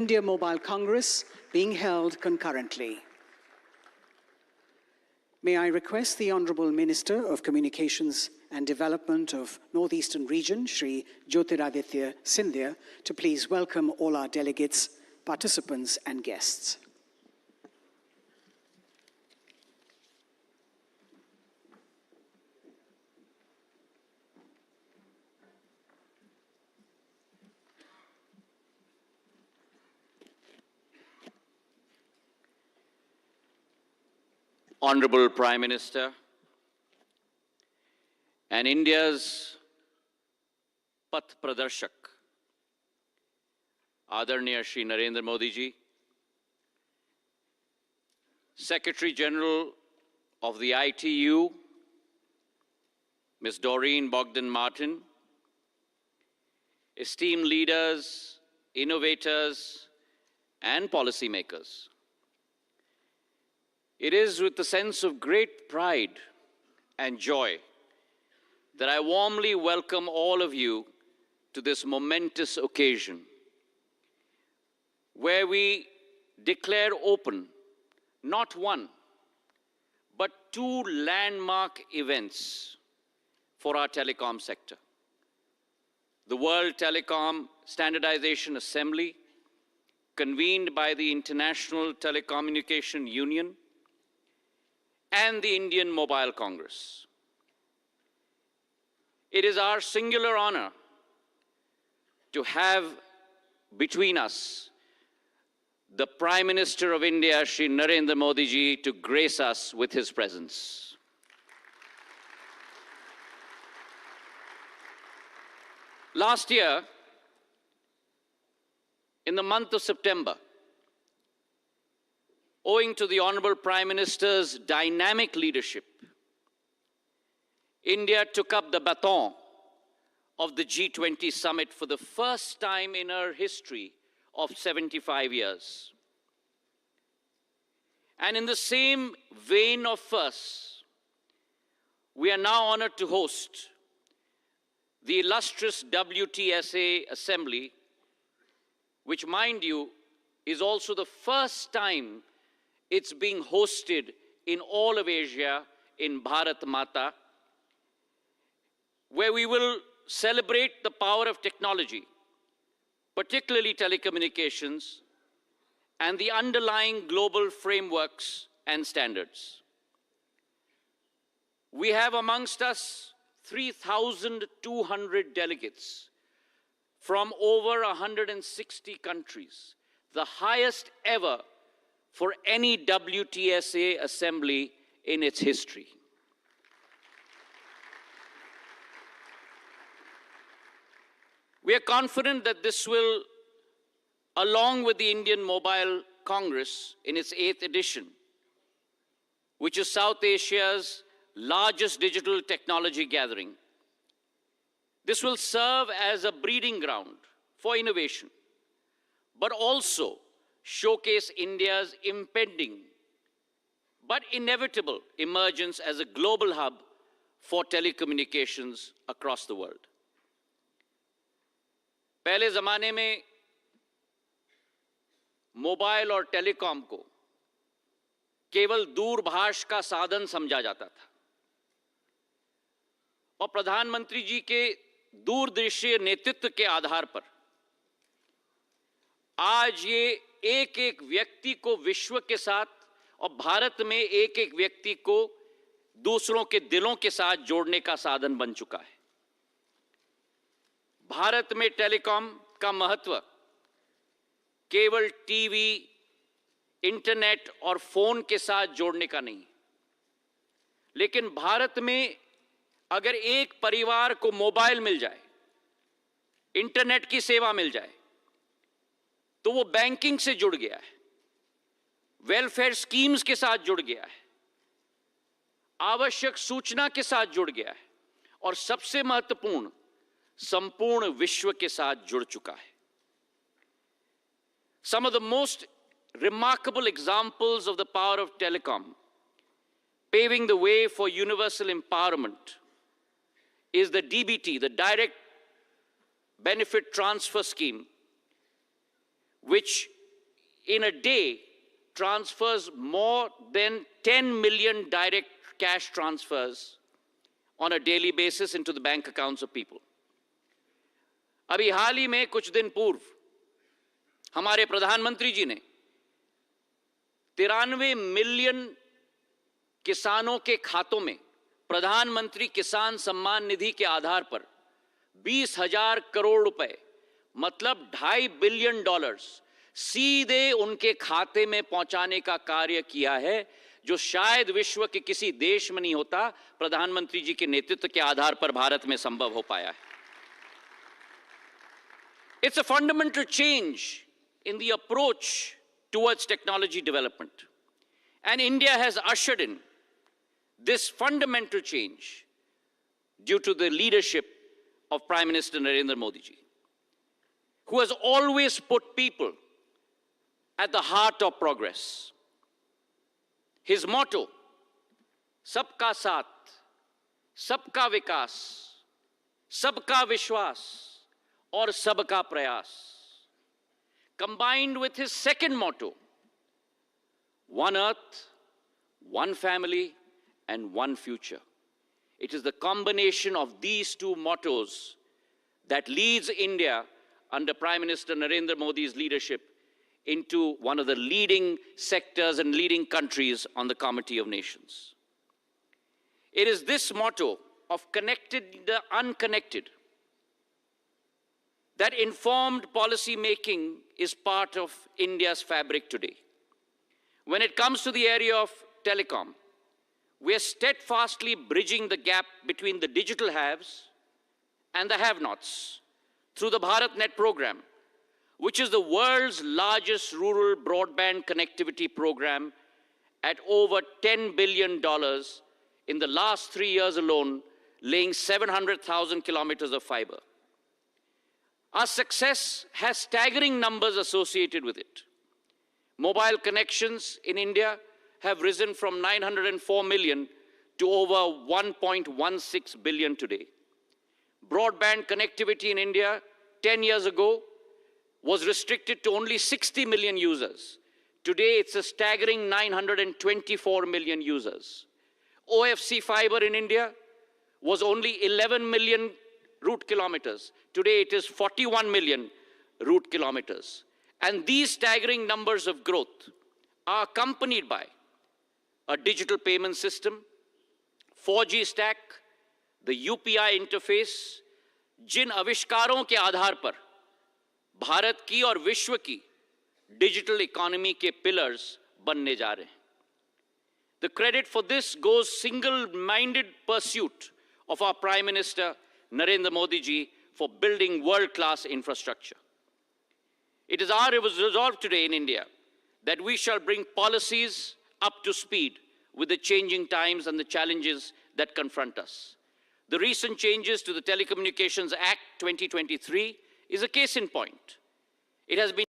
India Mobile Congress being held concurrently. May I request the Honourable Minister of Communications and Development of Northeastern Region, Shri Jyotiraditya Scindia, to please welcome all our delegates, participants and guests. Honorable Prime Minister and India's Path Pradarshak, Adarniya Shri Narendra Modi ji, Secretary General of the ITU, Ms. Doreen Bogdan-Martin, esteemed leaders, innovators, and policymakers. It is with a sense of great pride and joy that I warmly welcome all of you to this momentous occasion, where we declare open not one, but two landmark events for our telecom sector. The World Telecom Standardization Assembly, convened by the International Telecommunication Union, and the Indian Mobile Congress. It is our singular honor to have between us the Prime Minister of India, Shri Narendra Modi ji, to grace us with his presence. Last year, in the month of September, owing to the Honorable Prime Minister's dynamic leadership, India took up the baton of the G20 summit for the first time in her history of 75 years. And in the same vein of firsts, we are now honored to host the illustrious WTSA Assembly, which, mind you, is also the first time it's being hosted in all of Asia in Bharat Mata, where we will celebrate the power of technology, particularly telecommunications, and the underlying global frameworks and standards. We have amongst us 3,200 delegates from over 160 countries, the highest ever for any WTSA assembly in its history. We are confident that this will, along with the Indian Mobile Congress in its 8th edition, which is South Asia's largest digital technology gathering, this will serve as a breeding ground for innovation, but also showcase India's impending but inevitable emergence as a global hub for telecommunications across the world. पहले ज़माने में mobile और telecom को केवल दूरभाष का साधन समझा जाता था, और प्रधानमंत्री जी के दूरदृष्टि नेतृत्व के आधार पर आज ये एक एक व्यक्ति को विश्व के साथ और भारत में एक एक व्यक्ति को दूसरों के दिलों के साथ जोड़ने का साधन बन चुका है। भारत में टेलीकॉम का महत्व केवल टीवी, इंटरनेट और फोन के साथ जोड़ने का नहीं, लेकिन भारत में अगर एक परिवार को मोबाइल मिल जाए, इंटरनेट की सेवा मिल जाए, तो वो बैंकिंग से जुड़ गया है, वेलफेयर स्कीम्स के साथ जुड़ गया है, आवश्यक सूचना के साथ जुड़ गया है, और सबसे महत्वपूर्ण, संपूर्ण विश्व के साथ जुड़ चुका है। Some of the most remarkable examples of the power of telecom, paving the way for universal empowerment, is the DBT, the Direct Benefit Transfer Scheme, which in a day transfers more than 10 million direct cash transfers on a daily basis into the bank accounts of people. अभी हाल ही में कुछ दिन पूर्व हमारे प्रधानमंत्री जी ने 93 million किसानों के खातों में प्रधानमंत्री किसान सम्मान निधि के आधार पर 20,000 करोड़ रुपए, मतलब $2.5 बिलियन सीधे उनके खाते में पहुंचाने का कार्य किया है, जो शायद विश्व के किसी देश में नहीं होता, प्रधानमंत्री जी के नेतृत्व के आधार पर भारत में संभव हो पाया है. It's a fundamental change in the approach towards technology development. And India has ushered in this fundamental change due to the leadership of Prime Minister Narendra Modi ji, who has always put people at the heart of progress. His motto, Sabka Saath, Sabka Vikas, Sabka Vishwas, or Sabka Prayas, combined with his second motto, One Earth, One Family, and One Future. It is the combination of these two mottos that leads India under Prime Minister Narendra Modi's leadership into one of the leading sectors and leading countries on the Committee of Nations. It is this motto of connected the unconnected that informed policy making is part of India's fabric today. When it comes to the area of telecom, we are steadfastly bridging the gap between the digital haves and the have-nots through the BharatNet program, which is the world's largest rural broadband connectivity program at over $10 billion in the last 3 years alone, laying 700,000 kilometers of fiber. Our success has staggering numbers associated with it. Mobile connections in India have risen from 904 million to over 1.16 billion today. Broadband connectivity in India 10 years ago was restricted to only 60 million users. Today, it's a staggering 924 million users. OFC fiber in India was only 11 million route kilometers. Today, it is 41 million route kilometers. And these staggering numbers of growth are accompanied by a digital payment system, 4G stack, the UPI interface, जिन आविष्कारों के आधार पर भारत की और विश्व की digital economy के pillars बनने जा रहे हैं. The credit for this goes single-minded pursuit of our Prime Minister Narendra Modi ji for building world-class infrastructure. It is our resolve today in India that we shall bring policies up to speed with the changing times and the challenges that confront us. The recent changes to the Telecommunications Act 2023 is a case in point. It has been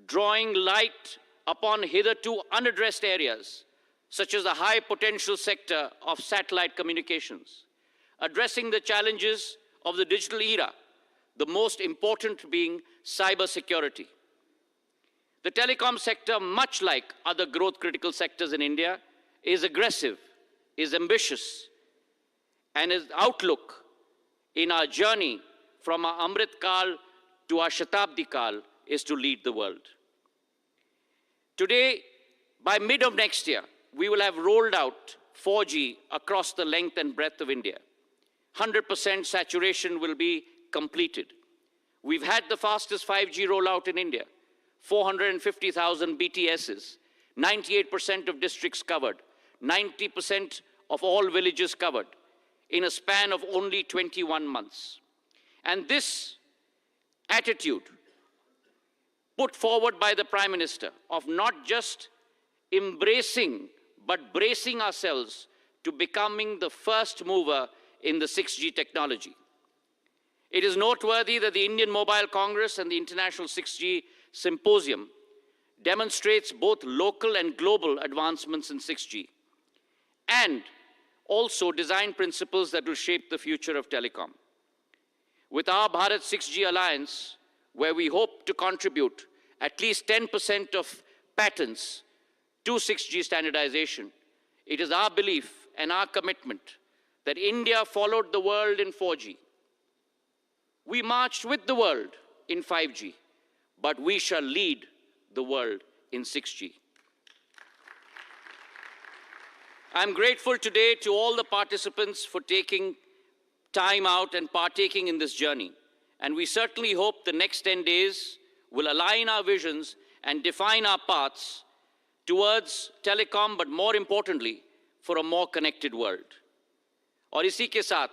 drawing light upon hitherto unaddressed areas, such as the high potential sector of satellite communications, addressing the challenges of the digital era, the most important being cybersecurity. The telecom sector, much like other growth critical sectors in India, is aggressive, is ambitious, and its outlook in our journey from our Amrit Kal to our Shatabdi Kal is to lead the world. Today, by mid of next year, we will have rolled out 4G across the length and breadth of India. 100% saturation will be completed. We've had the fastest 5G rollout in India, 450,000 BTSs, 98% of districts covered, 90% of all villages covered in a span of only 21 months. And this attitude put forward by the Prime Minister of not just embracing but bracing ourselves to becoming the first mover in the 6G technology. It is noteworthy that the Indian Mobile Congress and the International 6G Symposium demonstrates both local and global advancements in 6G and also design principles that will shape the future of telecom. with our Bharat 6G Alliance, where we hope to contribute at least 10% of patents to 6G standardization, it is our belief and our commitment that India followed the world in 4G. We marched with the world in 5G, but we shall lead the world in 6G. I'm grateful today to all the participants for taking time out and partaking in this journey. And we certainly hope the next 10 days will align our visions and define our paths towards telecom, but more importantly, for a more connected world. और इसी के साथ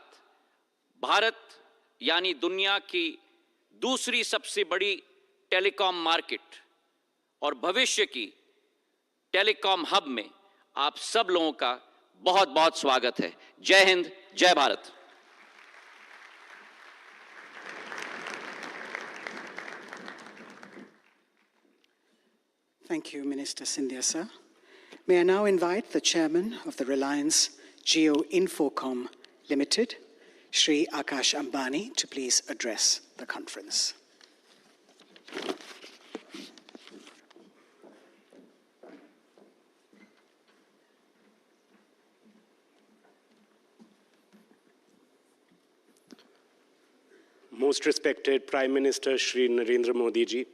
भारत यानी दुनिया की दूसरी सबसे बड़ी टेलीकॉम मार्केट और भविष्य की टेलीकॉम हब में आप सब लोगों का बहुत बहुत स्वागत है। जय हिंद, जय Bharat. Thank you, Minister Scindia, sir. May I now invite the chairman of the Reliance Jio Infocom Limited, Shri Akash Ambani, to please address the conference. Most respected Prime Minister Shri Narendra Modi ji,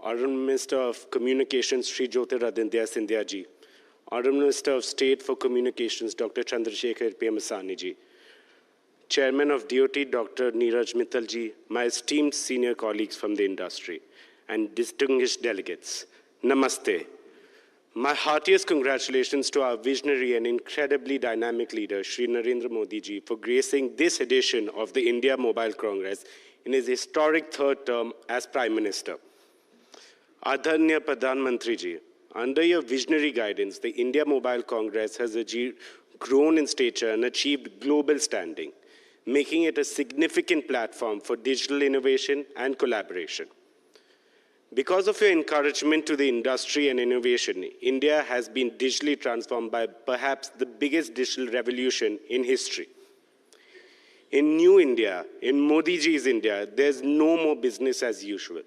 Honorable Minister of Communications Shri Jyotiraditya Scindia ji, Honorable Minister of State for Communications Dr. Chandrasekhar Pemasani ji, Chairman of DOT Dr. Neeraj Mittal ji, my esteemed senior colleagues from the industry, and distinguished delegates, Namaste. My heartiest congratulations to our visionary and incredibly dynamic leader, Shri Narendra Modi ji, for gracing this edition of the India Mobile Congress in his historic third term as Prime Minister. Adharnya Pradhan Mantri ji, under your visionary guidance, the India Mobile Congress has grown in stature and achieved global standing, making it a significant platform for digital innovation and collaboration. Because of your encouragement to the industry and innovation, India has been digitally transformed by perhaps the biggest digital revolution in history. In New India, in Modi ji's India, there's no more business as usual.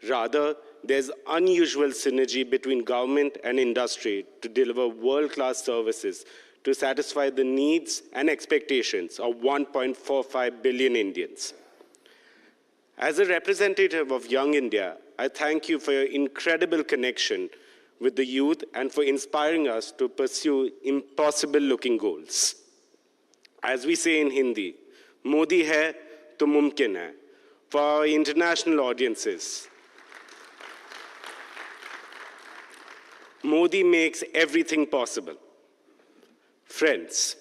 Rather, there's unusual synergy between government and industry to deliver world-class services to satisfy the needs and expectations of 1.45 billion Indians. As a representative of Young India, I thank you for your incredible connection with the youth and for inspiring us to pursue impossible-looking goals. As we say in Hindi, Modi hai to mumkin hai. For our international audiences, Modi makes everything possible. Friends,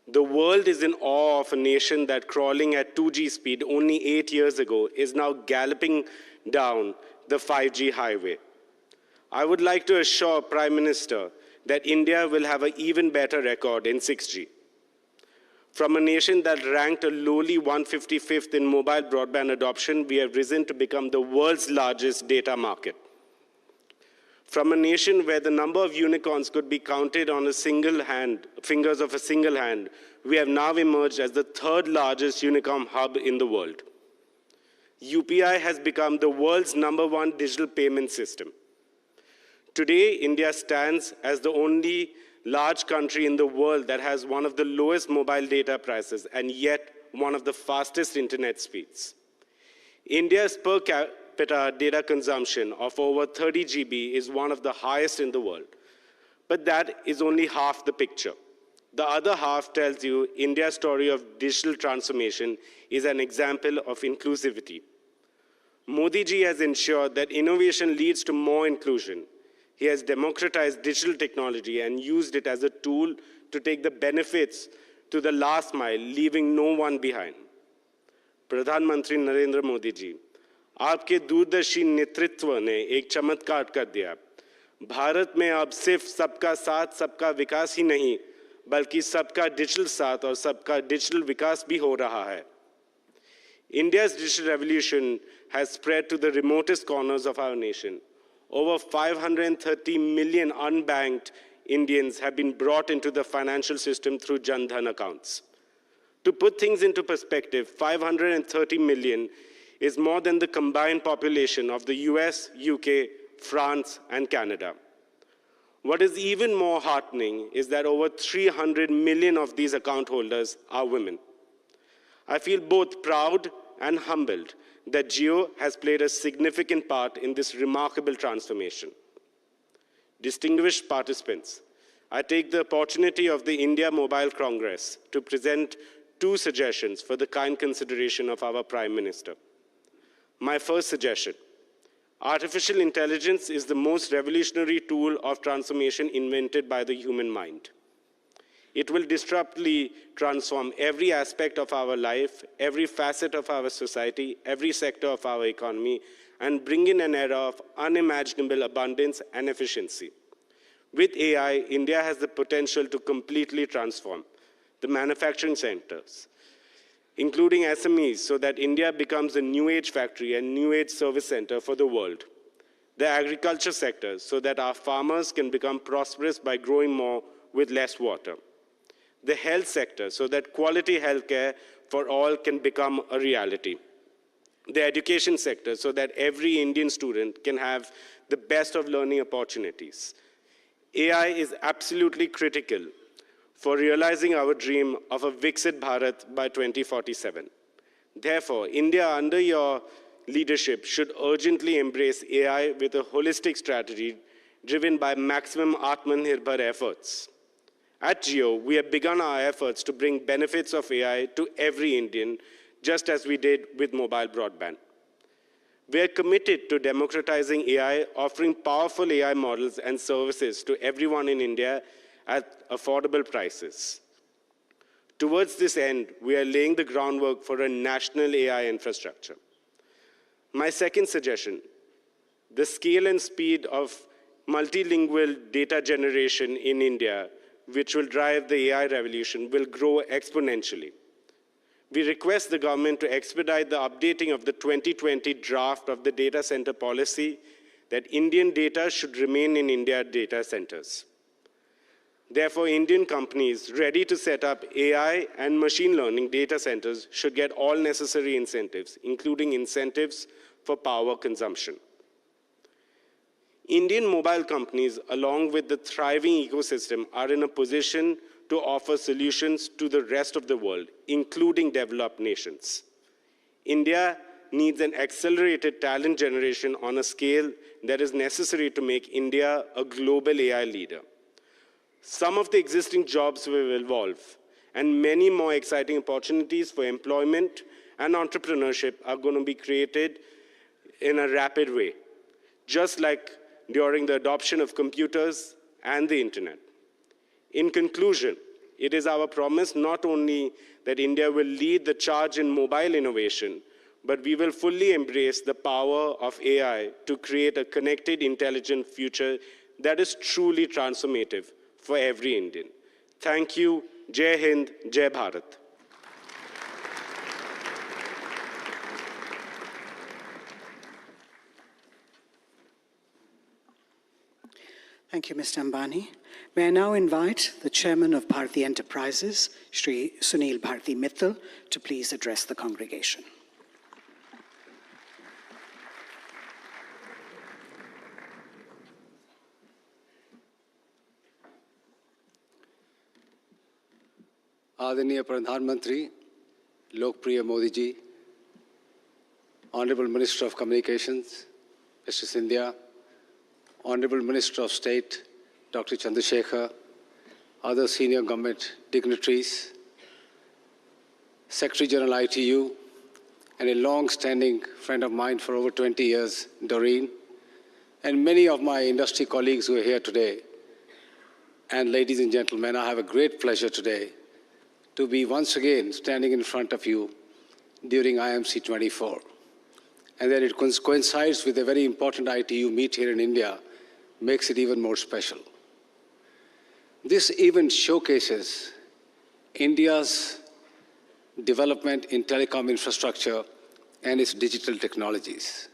the world is in awe of a nation that crawling at 2G speed only 8 years ago is now galloping down the 5G highway. I would like to assure Prime Minister that India will have an even better record in 6G. From a nation that ranked a lowly 155th in mobile broadband adoption, we have risen to become the world's largest data market. From a nation where the number of unicorns could be counted on fingers of a single hand, we have now emerged as the third largest unicorn hub in the world. UPI has become the world's #1 digital payment system. Today, India stands as the only large country in the world that has one of the lowest mobile data prices and yet one of the fastest internet speeds. India's per capita data consumption of over 30 GB is one of the highest in the world. But that is only half the picture. The other half tells you India's story of digital transformation is an example of inclusivity. Modi ji has ensured that innovation leads to more inclusion. He has democratized digital technology and used it as a tool to take the benefits to the last mile, leaving no one behind. Pradhan Mantri Narendra Modi ji, आपके दूरदर्शी नेतृत्व ने एक चमत्कार कर दिया। भारत में अब सिर्फ सबका साथ, सबका विकास ही नहीं, बल्कि सबका डिजिटल साथ और सबका डिजिटल विकास भी हो रहा है। India's digital revolution has spread to the remotest corners of our nation. Over 530 million unbanked Indians have been brought into the financial system through Jan Dhan accounts. To put things into perspective, 530 million is more than the combined population of the US, UK, France, and Canada. What is even more heartening is that over 300 million of these account holders are women. I feel both proud and humbled that Jio has played a significant part in this remarkable transformation. Distinguished participants, I take the opportunity of the India Mobile Congress to present 2 suggestions for the kind consideration of our Prime Minister. My first suggestion: artificial intelligence is the most revolutionary tool of transformation invented by the human mind. It will disruptively transform every aspect of our life, every facet of our society, every sector of our economy, and bring in an era of unimaginable abundance and efficiency. With AI, India has the potential to completely transform the manufacturing centers, including SMEs, so that India becomes a new age factory and new age service center for the world. The agriculture sector, so that our farmers can become prosperous by growing more with less water. The health sector, so that quality healthcare for all can become a reality. The education sector, so that every Indian student can have the best of learning opportunities. AI is absolutely critical for realizing our dream of a Viksit Bharat by 2047. Therefore, India, under your leadership, should urgently embrace AI with a holistic strategy driven by maximum Atmanirbhar efforts. At Jio, we have begun our efforts to bring benefits of AI to every Indian, just as we did with mobile broadband. We are committed to democratizing AI, offering powerful AI models and services to everyone in India at affordable prices. Towards this end, we are laying the groundwork for a national AI infrastructure. My second suggestion: the scale and speed of multilingual data generation in India, which will drive the AI revolution, will grow exponentially. We request the government to expedite the updating of the 2020 draft of the data center policy that Indian data should remain in India data centers. Therefore, Indian companies ready to set up AI and machine learning data centers should get all necessary incentives, including incentives for power consumption. Indian mobile companies, along with the thriving ecosystem, are in a position to offer solutions to the rest of the world, including developed nations. India needs an accelerated talent generation on a scale that is necessary to make India a global AI leader. Some of the existing jobs will evolve, and many more exciting opportunities for employment and entrepreneurship are going to be created in a rapid way, just like during the adoption of computers and the internet. In conclusion, it is our promise not only that India will lead the charge in mobile innovation, but we will fully embrace the power of AI to create a connected, intelligent future that is truly transformative for every Indian. Thank you. Jai Hind, Jai Bharat. Thank you, Mr. Ambani. May I now invite the Chairman of Bharatiya Enterprises, Shri Sunil Bharti Mittal, to please address the congregation. आदरणीय प्रधानमंत्री लोकप्रिय Modi ji, Honorable Minister of Communications, Mr. Scindia, Honorable Minister of State, Dr. Chandrasekhar, other senior government dignitaries, Secretary General ITU, and a long-standing friend of mine for over 20 years, Doreen, and many of my industry colleagues who are here today. And ladies and gentlemen, I have a great pleasure today to be once again standing in front of you during IMC 24. And that it coincides with a very important ITU meet here in India makes it even more special. This event showcases India's development in telecom infrastructure and its digital technologies.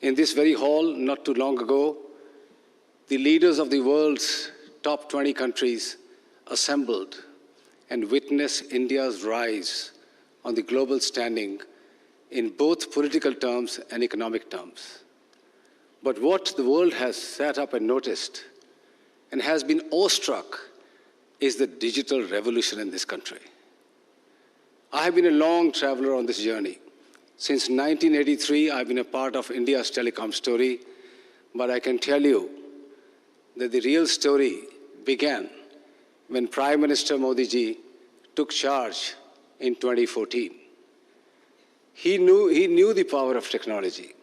In this very hall, not too long ago, the leaders of the world's top 20 countries assembled and witness India's rise on the global standing in both political terms and economic terms. But what the world has sat up and noticed and has been awestruck is the digital revolution in this country. I have been a long traveler on this journey. Since 1983, I've been a part of India's telecom story, but I can tell you that the real story began when Prime Minister Modi ji took charge in 2014. He knew the power of technology.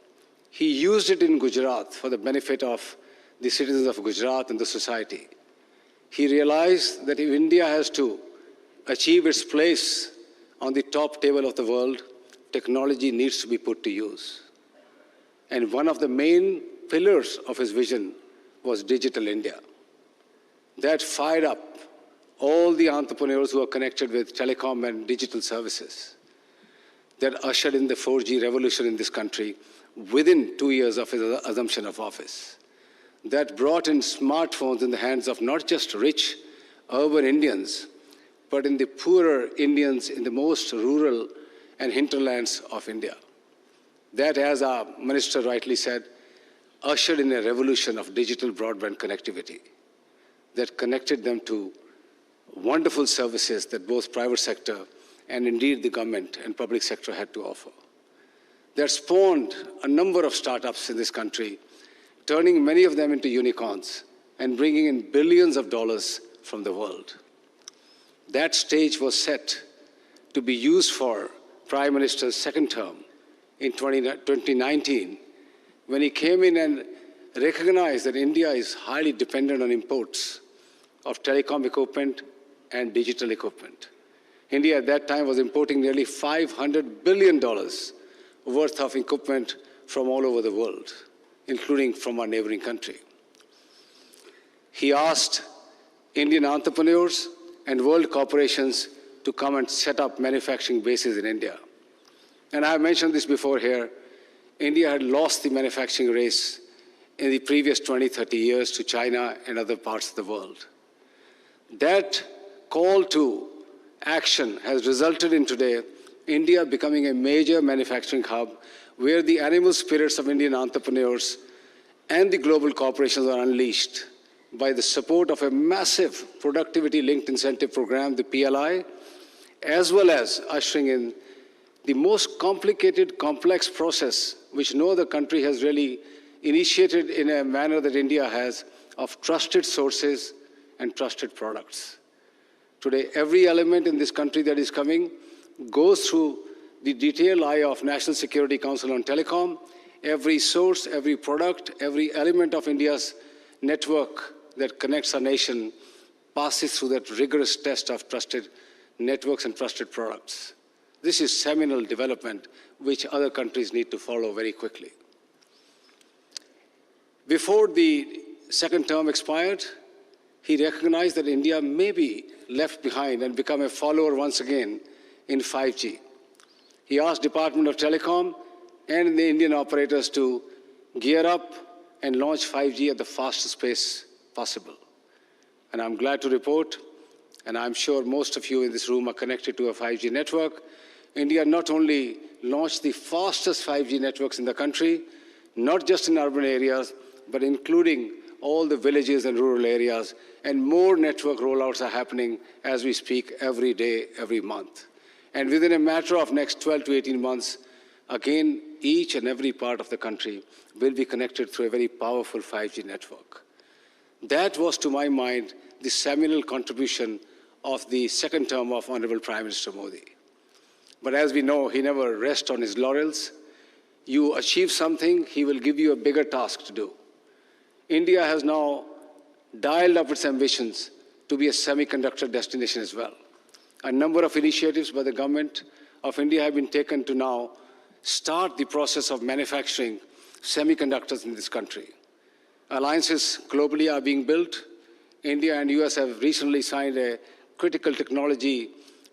He used it in Gujarat for the benefit of the citizens of Gujarat and the society. He realized that if India has to achieve its place on the top table of the world, technology needs to be put to use. And one of the main pillars of his vision was Digital India. That fired up all the entrepreneurs who are connected with telecom and digital services. That ushered in the 4G revolution in this country within 2 years of his assumption of office. That brought in smartphones in the hands of not just rich urban Indians, but in the poorer Indians in the most rural and hinterlands of India. That, as our minister rightly said, ushered in a revolution of digital broadband connectivity that connected them to wonderful services that both private sector and indeed the government and public sector had to offer. That spawned a number of startups in this country, turning many of them into unicorns and bringing in billions of dollars from the world. That stage was set to be used for Prime Minister's second term in 2019, when he came in and recognized that India is highly dependent on imports of telecom equipment and digital equipment. India at that time was importing nearly $500 billion worth of equipment from all over the world, including from our neighboring country. He asked Indian entrepreneurs and world corporations to come and set up manufacturing bases in India. And I have mentioned this before here, India had lost the manufacturing race in the previous 20, 30 years to China and other parts of the world. That call to action has resulted in today India becoming a major manufacturing hub where the animal spirits of Indian entrepreneurs and the global corporations are unleashed by the support of a massive productivity-linked incentive program, the PLI, as well as ushering in the most complicated, complex process, which no other country has really initiated in a manner that India has, of trusted sources and trusted products. Today, every element in this country that is coming goes through the detailed eye of National Security Council on Telecom. Every source, every product, every element of India's network that connects our nation passes through that rigorous test of trusted networks and trusted products. This is seminal development which other countries need to follow very quickly. Before the second term expired, he recognized that India may be left behind and become a follower once again in 5G. He asked Department of Telecom and the Indian operators to gear up and launch 5G at the fastest pace possible. And I'm glad to report, and I'm sure most of you in this room are connected to a 5G network, India not only launched the fastest 5G networks in the country, not just in urban areas, but including all the villages and rural areas, and more network rollouts are happening as we speak every day, every month. And within a matter of next 12 to 18 months, again, each and every part of the country will be connected through a very powerful 5G network. That was, to my mind, the seminal contribution of the second term of Honorable Prime Minister Modi. But as we know, he never rests on his laurels. You achieve something, he will give you a bigger task to do. India has now dialed up its ambitions to be a semiconductor destination as well. A number of initiatives by the government of India have been taken to now start the process of manufacturing semiconductors in this country. Alliances globally are being built. India and US have recently signed a critical technology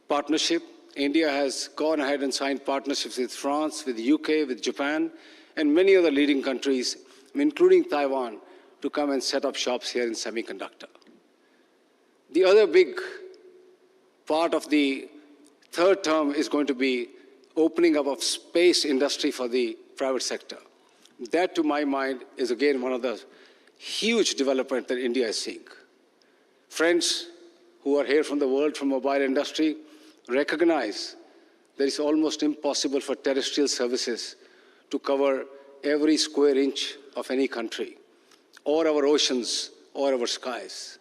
partnership. India has gone ahead and signed partnerships with France, with the UK, with Japan, and many other leading countries, including Taiwan, to come and set up shops here in semiconductor. The other big Part of the third term is going to be opening up of space industry for the private sector. That, to my mind, is again one of the huge developments that India is seeing. Friends who are here from the world, from mobile industry, recognize that it's almost impossible for terrestrial services to cover every square inch of any country, or our oceans, or our skies.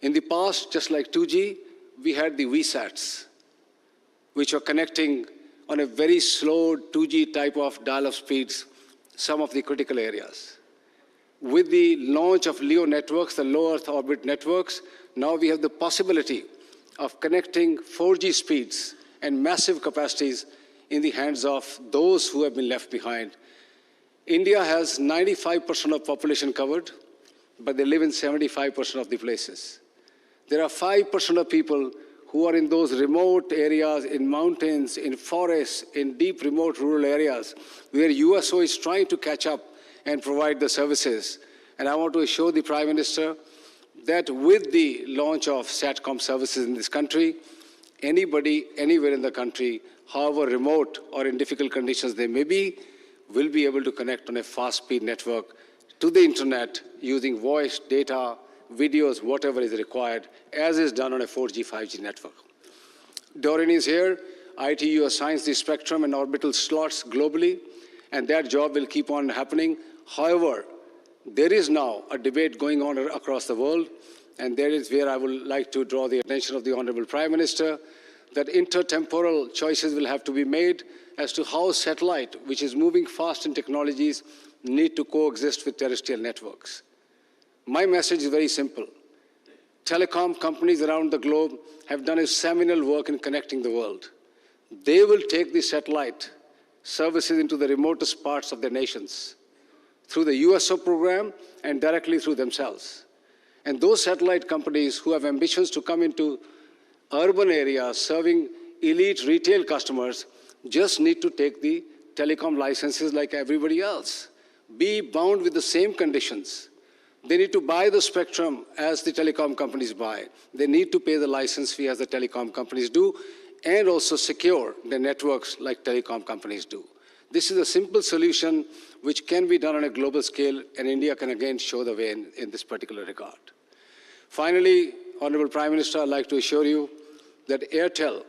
In the past, just like 2G, we had the VSATs, which were connecting on a very slow 2G type of dial-up speeds some of the critical areas. With the launch of LEO networks, the low Earth orbit networks, now we have the possibility of connecting 4G speeds and massive capacities in the hands of those who have been left behind. India has 95% of population covered, but they live in 75% of the places. There are 5% of people who are in those remote areas, in mountains, in forests, in deep remote rural areas, where USO is trying to catch up and provide the services. And I want to assure the Prime Minister that with the launch of SATCOM services in this country, anybody, anywhere in the country, however remote or in difficult conditions they may be, will be able to connect on a fast-speed network to the internet using voice, data, videos, whatever is required, as is done on a 4G, 5G network. Doreen is here. ITU assigns the spectrum and orbital slots globally, and that job will keep on happening. However, there is now a debate going on across the world, and there is where I would like to draw the attention of the Honorable Prime Minister, that intertemporal choices will have to be made as to how satellite, which is moving fast in technologies, need to coexist with terrestrial networks. My message is very simple. Telecom companies around the globe have done a seminal work in connecting the world. They will take the satellite services into the remotest parts of their nations through the USO program and directly through themselves. And those satellite companies who have ambitions to come into urban areas serving elite retail customers just need to take the telecom licenses like everybody else, be bound with the same conditions. They need to buy the spectrum as the telecom companies buy. They need to pay the license fee as the telecom companies do, and also secure the networks like telecom companies do. This is a simple solution which can be done on a global scale, and India can again show the way in this particular regard. Finally, Honorable Prime Minister, I'd like to assure you that Airtel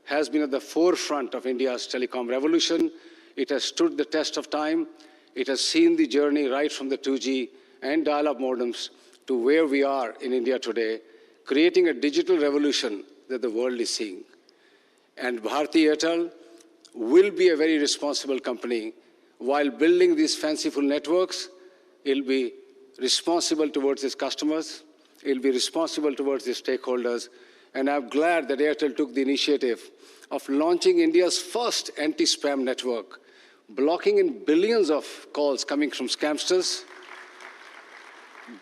has been at the forefront of India's telecom revolution. It has stood the test of time. It has seen the journey right from the 2G and dial-up modems to where we are in India today, creating a digital revolution that the world is seeing. And Bharatiya Airtel will be a very responsible company. While building these fanciful networks, it'll be responsible towards its customers, it'll be responsible towards its stakeholders, and I'm glad that Airtel took the initiative of launching India's first anti-spam network, blocking in billions of calls coming from scamsters,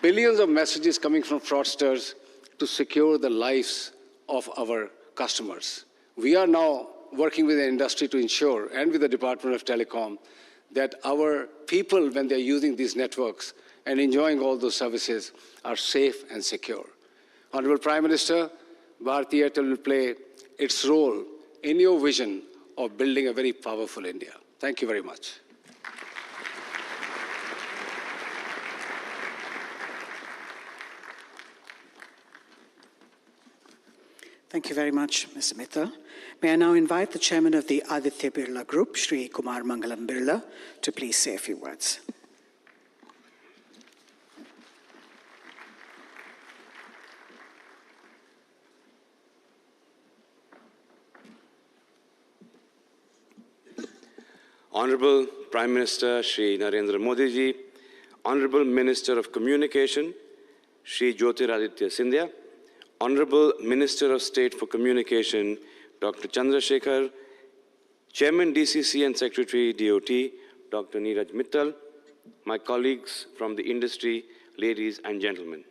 billions of messages coming from fraudsters to secure the lives of our customers. We are now working with the industry to ensure, and with the Department of Telecom, that our people, when they're using these networks and enjoying all those services, are safe and secure. Honorable Prime Minister, Bharatiya Airtel will play its role in your vision of building a very powerful India. Thank you very much. Thank you very much, Mr. Mittal. May I now invite the chairman of the Aditya Birla Group, Shri Kumar Mangalam Birla, to please say a few words. Honorable Prime Minister Shri Narendra Modi ji, Honorable Minister of Communication Shri Jyotiraditya Scindia, Honorable Minister of State for Communication Dr. Chandrasekhar, Chairman DCC and Secretary DOT Dr. Neeraj Mittal, my colleagues from the industry, ladies and gentlemen.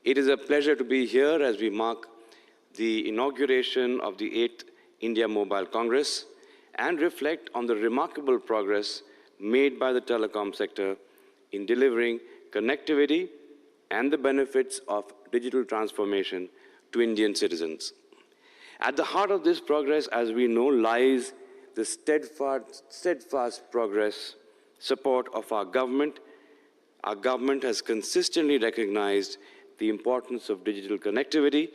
It is a pleasure to be here as we mark the inauguration of the 8th India Mobile Congress and reflect on the remarkable progress made by the telecom sector in delivering connectivity and the benefits of digital transformation to Indian citizens. At the heart of this progress, as we know, lies the steadfast progress support of our government. Our government has consistently recognized the importance of digital connectivity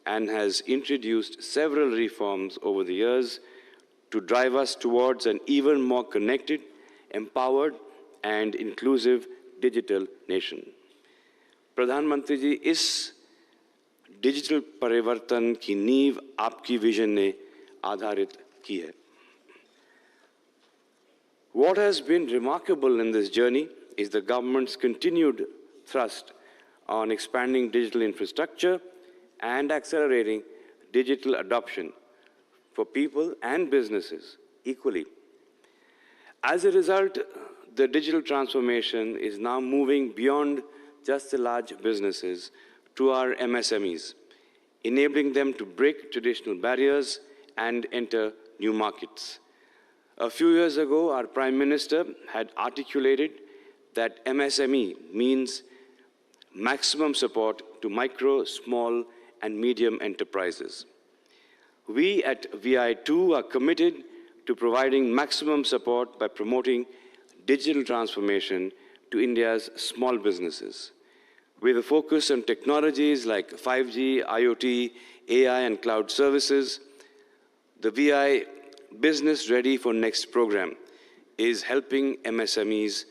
and has introduced several reforms over the years to drive us towards an even more connected, empowered, and inclusive digital nation. Pradhan Mantri ji, इस digital परिवर्तन की नींव आपकी vision ने आधारित की है. What has been remarkable in this journey is the government's continued thrust on expanding digital infrastructure and accelerating digital adoption for people and businesses equally. As a result, the digital transformation is now moving beyond just the large businesses to our MSMEs, enabling them to break traditional barriers and enter new markets. A few years ago, our Prime Minister had articulated that MSME means maximum support to micro, small, and medium enterprises. We at VI2 are committed to providing maximum support by promoting digital transformation to India's small businesses. With a focus on technologies like 5G, IoT, AI, and cloud services, the VI Business Ready for Next program is helping MSMEs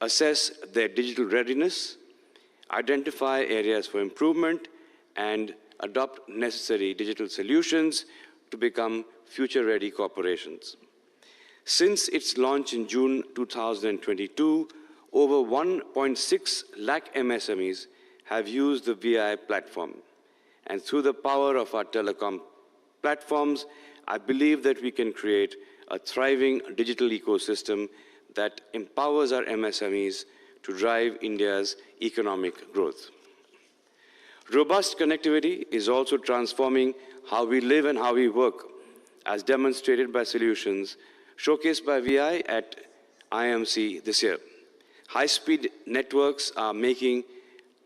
assess their digital readiness, identify areas for improvement, and adopt necessary digital solutions to become future-ready corporations. Since its launch in June 2022, over 1.6 lakh MSMEs have used the VI platform. And through the power of our telecom platforms, I believe that we can create a thriving digital ecosystem that empowers our MSMEs to drive India's economic growth. Robust connectivity is also transforming how we live and how we work, as demonstrated by solutions showcased by VI at IMC this year. High-speed networks are making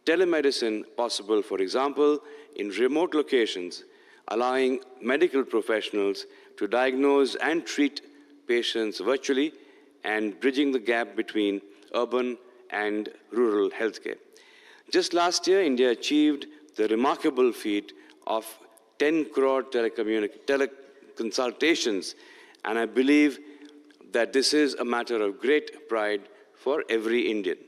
telemedicine possible, for example, in remote locations, allowing medical professionals to diagnose and treat patients virtually and bridging the gap between urban and rural healthcare. Just last year, India achieved the remarkable feat of 10 crore teleconsultations, and I believe that this is a matter of great pride for every Indian.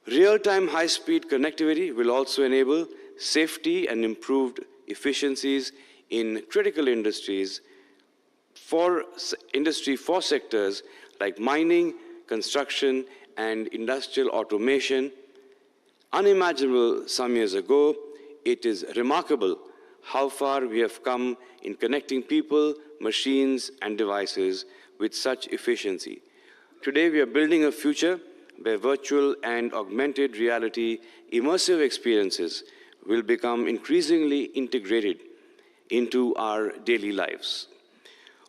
Real-time high-speed connectivity will also enable safety and improved efficiencies in critical industries for sectors like mining, construction, and industrial automation. Unimaginable some years ago, it is remarkable how far we have come in connecting people, machines, and devices with such efficiency. Today, we are building a future where virtual and augmented reality immersive experiences will become increasingly integrated into our daily lives.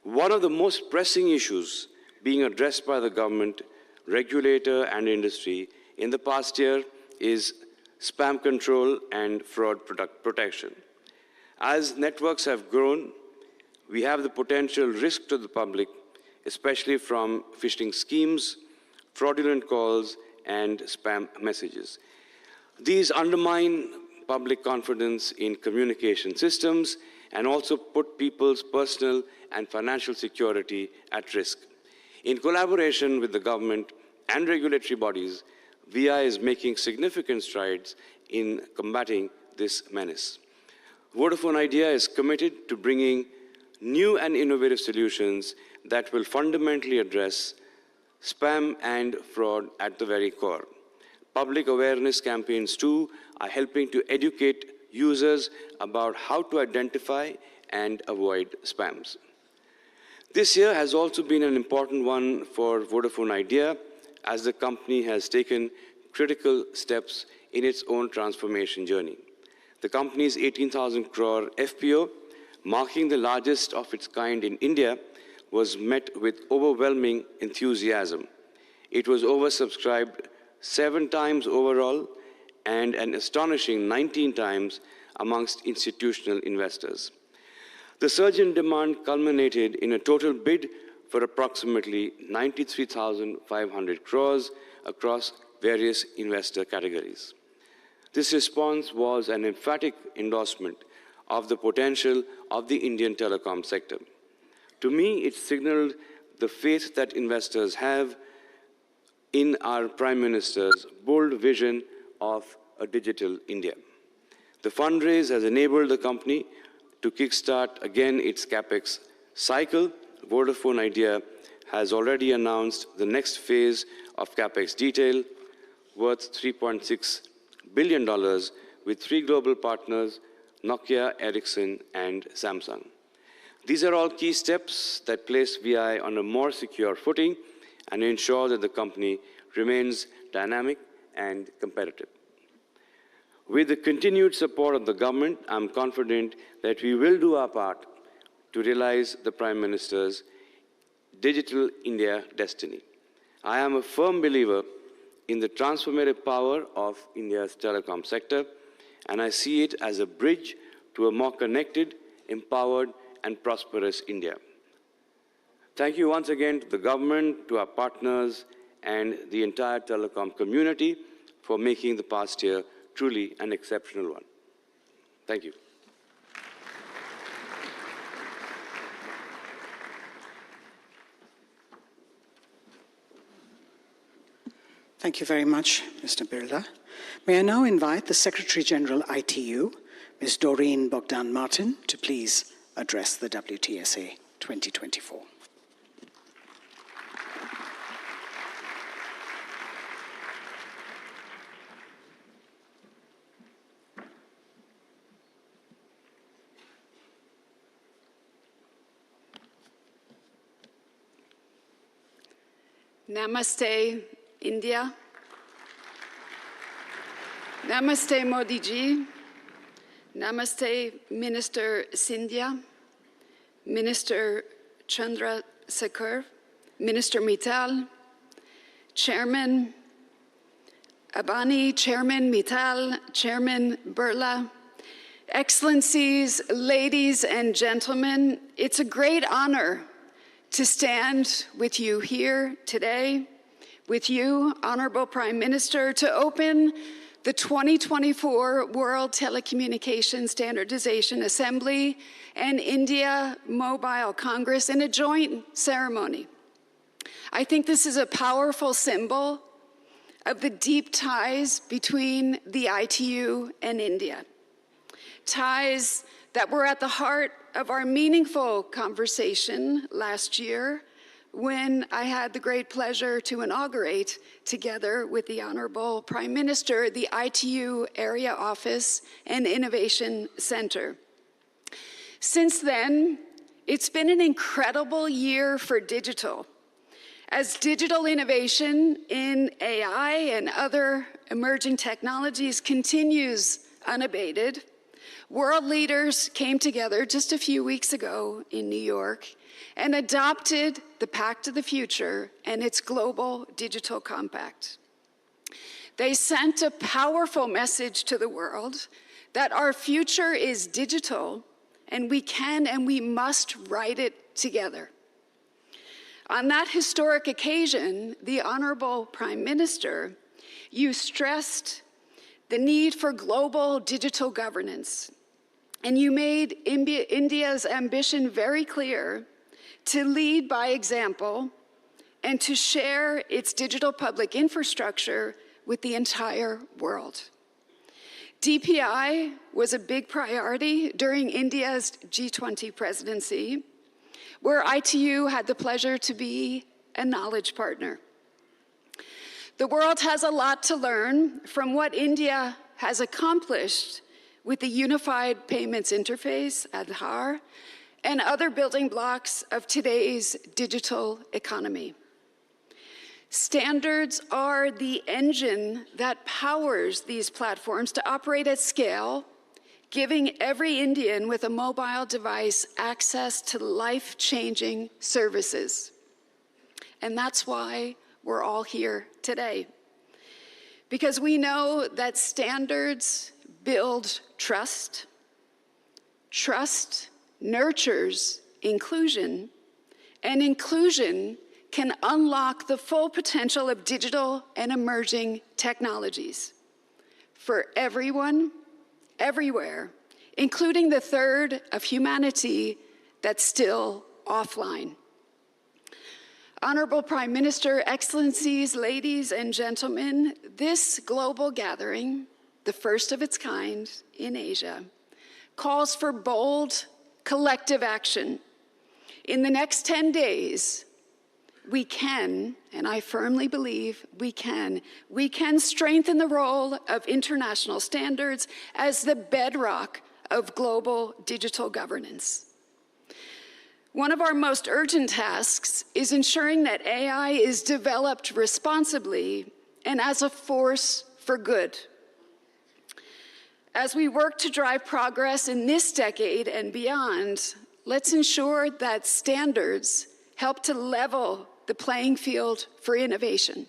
One of the most pressing issues being addressed by the government, regulator, and industry in the past year is spam control and fraud protection. As networks have grown, we have the potential risk to the public, especially from phishing schemes, fraudulent calls, and spam messages. These undermine public confidence in communication systems and also put people's personal and financial security at risk. In collaboration with the government and regulatory bodies, VI is making significant strides in combating this menace. Vodafone Idea is committed to bringing new and innovative solutions that will fundamentally address spam and fraud at the very core. Public awareness campaigns, too, are helping to educate users about how to identify and avoid spams. This year has also been an important one for Vodafone Idea, as the company has taken critical steps in its own transformation journey. The company's 18,000 crore FPO, marking the largest of its kind in India, was met with overwhelming enthusiasm. It was oversubscribed 7 times overall and an astonishing 19 times amongst institutional investors. The surge in demand culminated in a total bid for approximately 93,500 crores across various investor categories. This response was an emphatic endorsement of the potential of the Indian telecom sector. To me, it signaled the faith that investors have in our Prime Minister's bold vision of a digital India. The fundraise has enabled the company to kickstart again its capex cycle. Vodafone Idea has already announced the next phase of capex detail worth $3.6 billion with 3 global partners, Nokia, Ericsson, and Samsung. These are all key steps that place VI on a more secure footing and ensure that the company remains dynamic and competitive. With the continued support of the government, I'm confident that we will do our part to realize the Prime Minister's Digital India destiny. I am a firm believer in the transformative power of India's telecom sector, and I see it as a bridge to a more connected, empowered, and prosperous India. Thank you once again to the government, to our partners, and the entire telecom community for making the past year truly an exceptional one. Thank you. Thank you very much, Mr. Birla. May I now invite the Secretary General ITU, Ms. Doreen Bogdan-Martin, to please address the WTSA 2024. Namaste, India. Namaste, Modi ji. Namaste, Minister Scindia, Minister Chandrasekhar, Minister Mittal, Chairman Abani, Chairman Mittal, Chairman Birla, Excellencies, ladies and gentlemen, it's a great honor to stand with you here today, with you, Honorable Prime Minister, to open the 2024 World Telecommunication Standardization Assembly and India Mobile Congress in a joint ceremony. I think this is a powerful symbol of the deep ties between the ITU and India. Ties that were at the heart of our meaningful conversation last year when I had the great pleasure to inaugurate, together with the Honorable Prime Minister, the ITU Area Office and Innovation Center. Since then, it's been an incredible year for digital. As digital innovation in AI and other emerging technologies continues unabated, world leaders came together just a few weeks ago in New York and adopted the Pact of the Future and its Global Digital Compact. They sent a powerful message to the world that our future is digital and we can and we must write it together. On that historic occasion, the Honorable Prime Minister, you stressed the need for global digital governance. And you made India's ambition very clear to lead by example and to share its digital public infrastructure with the entire world. DPI was a big priority during India's G20 presidency, where ITU had the pleasure to be a knowledge partner. The world has a lot to learn from what India has accomplished with the Unified Payments Interface, Aadhaar, and other building blocks of today's digital economy. Standards are the engine that powers these platforms to operate at scale, giving every Indian with a mobile device access to life-changing services. And that's why we're all here today. Because we know that standards build trust. Trust nurtures inclusion, and inclusion can unlock the full potential of digital and emerging technologies for everyone, everywhere, including the third of humanity that's still offline. Honorable Prime Minister, Excellencies, ladies and gentlemen, this global gathering, the first of its kind in Asia, calls for bold, collective action. In the next 10 days, we can, and I firmly believe we can strengthen the role of international standards as the bedrock of global digital governance. One of our most urgent tasks is ensuring that AI is developed responsibly and as a force for good. As we work to drive progress in this decade and beyond, let's ensure that standards help to level the playing field for innovation.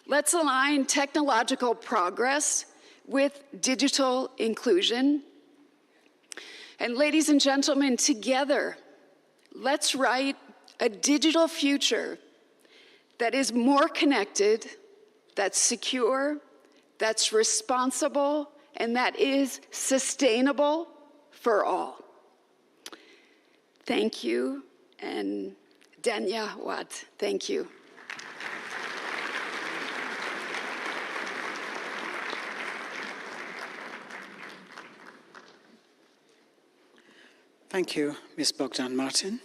Let's align technological progress with digital inclusion. And ladies and gentlemen, together, let's write a digital future that is more connected, that's secure, that's responsible, and that is sustainable for all. Thank you, and Dhanyawad. Thank you. Thank you, Ms. Bogdan Martin.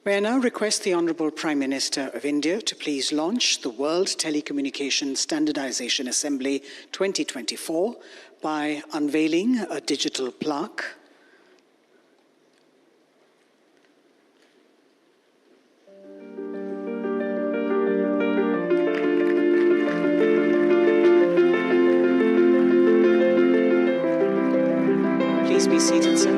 May I now request the Honourable Prime Minister of India to please launch the World Telecommunication Standardization Assembly 2024 by unveiling a digital plaque. Please be seated, sir.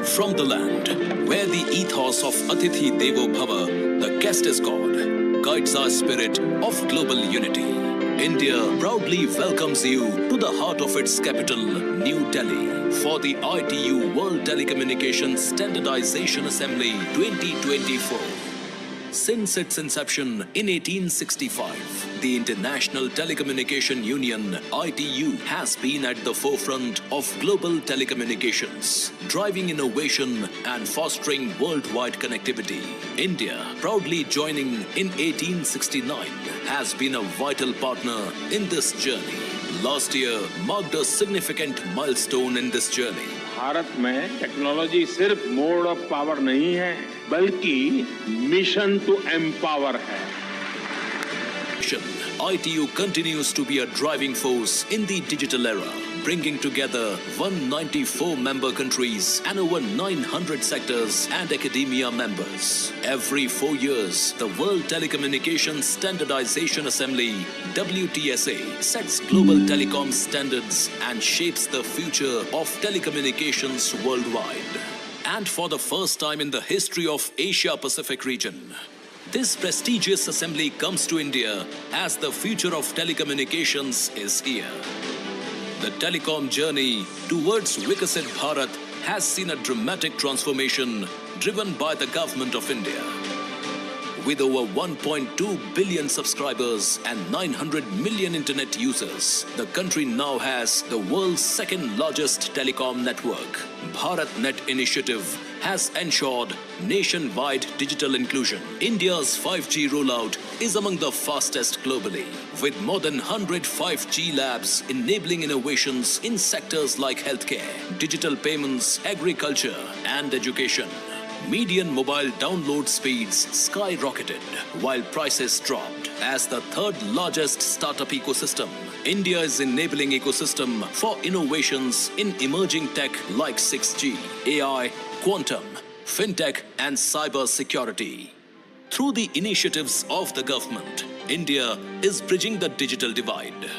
From the land where the ethos of Atithi Devo Bhava, the guest is God, guides our spirit of global unity, India proudly welcomes you to the heart of its capital, New Delhi, for the ITU World Telecommunication Standardization Assembly 2024. Since its inception in 1865, the International Telecommunication Union, ITU, has been at the forefront of global telecommunications, driving innovation and fostering worldwide connectivity. India, proudly joining in 1869, has been a vital partner in this journey. Last year marked a significant milestone in this journey. Bharat में technology सिर्फ mode of power नहीं है, बल्कि mission to empower है. ITU continues to be a driving force in the digital era, bringing together 194 member countries and over 900 sectors and academia members. Every 4 years, the World Telecommunication Standardization Assembly, WTSA, sets global telecom standards and shapes the future of telecommunications worldwide. And for the first time in the history of Asia-Pacific region, this prestigious assembly comes to India as the future of telecommunications is here. The telecom journey towards Vikasit Bharat has seen a dramatic transformation driven by the government of India. With over 1.2 billion subscribers and 900 million internet users, the country now has the world's second largest telecom network. BharatNet initiative has ensured nationwide digital inclusion. India's 5G rollout is among the fastest globally, with more than 100 5G labs enabling innovations in sectors like healthcare, digital payments, agriculture, and education. Median mobile download speeds skyrocketed while prices dropped. As the third largest startup ecosystem, India is enabling ecosystem for innovations in emerging tech like 6G, AI, quantum, fintech, and cyber security. Through the initiatives of the government, India is bridging the digital divide.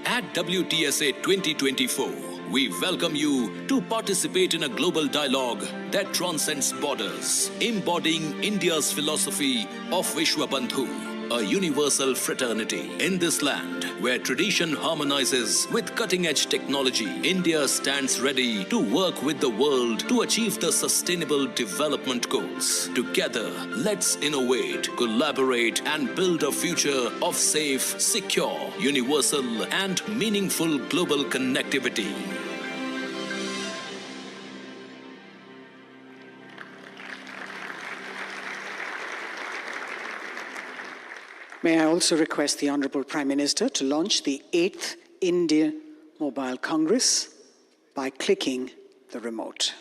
At WTSA 2024, we welcome you to participate in a global dialogue that transcends borders, embodying India's philosophy of Vishwabandhu, a universal fraternity. In this land, where tradition harmonizes with cutting-edge technology, India stands ready to work with the world to achieve the Sustainable Development Goals. Together, let's innovate, collaborate, and build a future of safe, secure, universal, and meaningful global connectivity. May I also request the Honorable Prime Minister to launch the 8th India Mobile Congress by clicking the remote.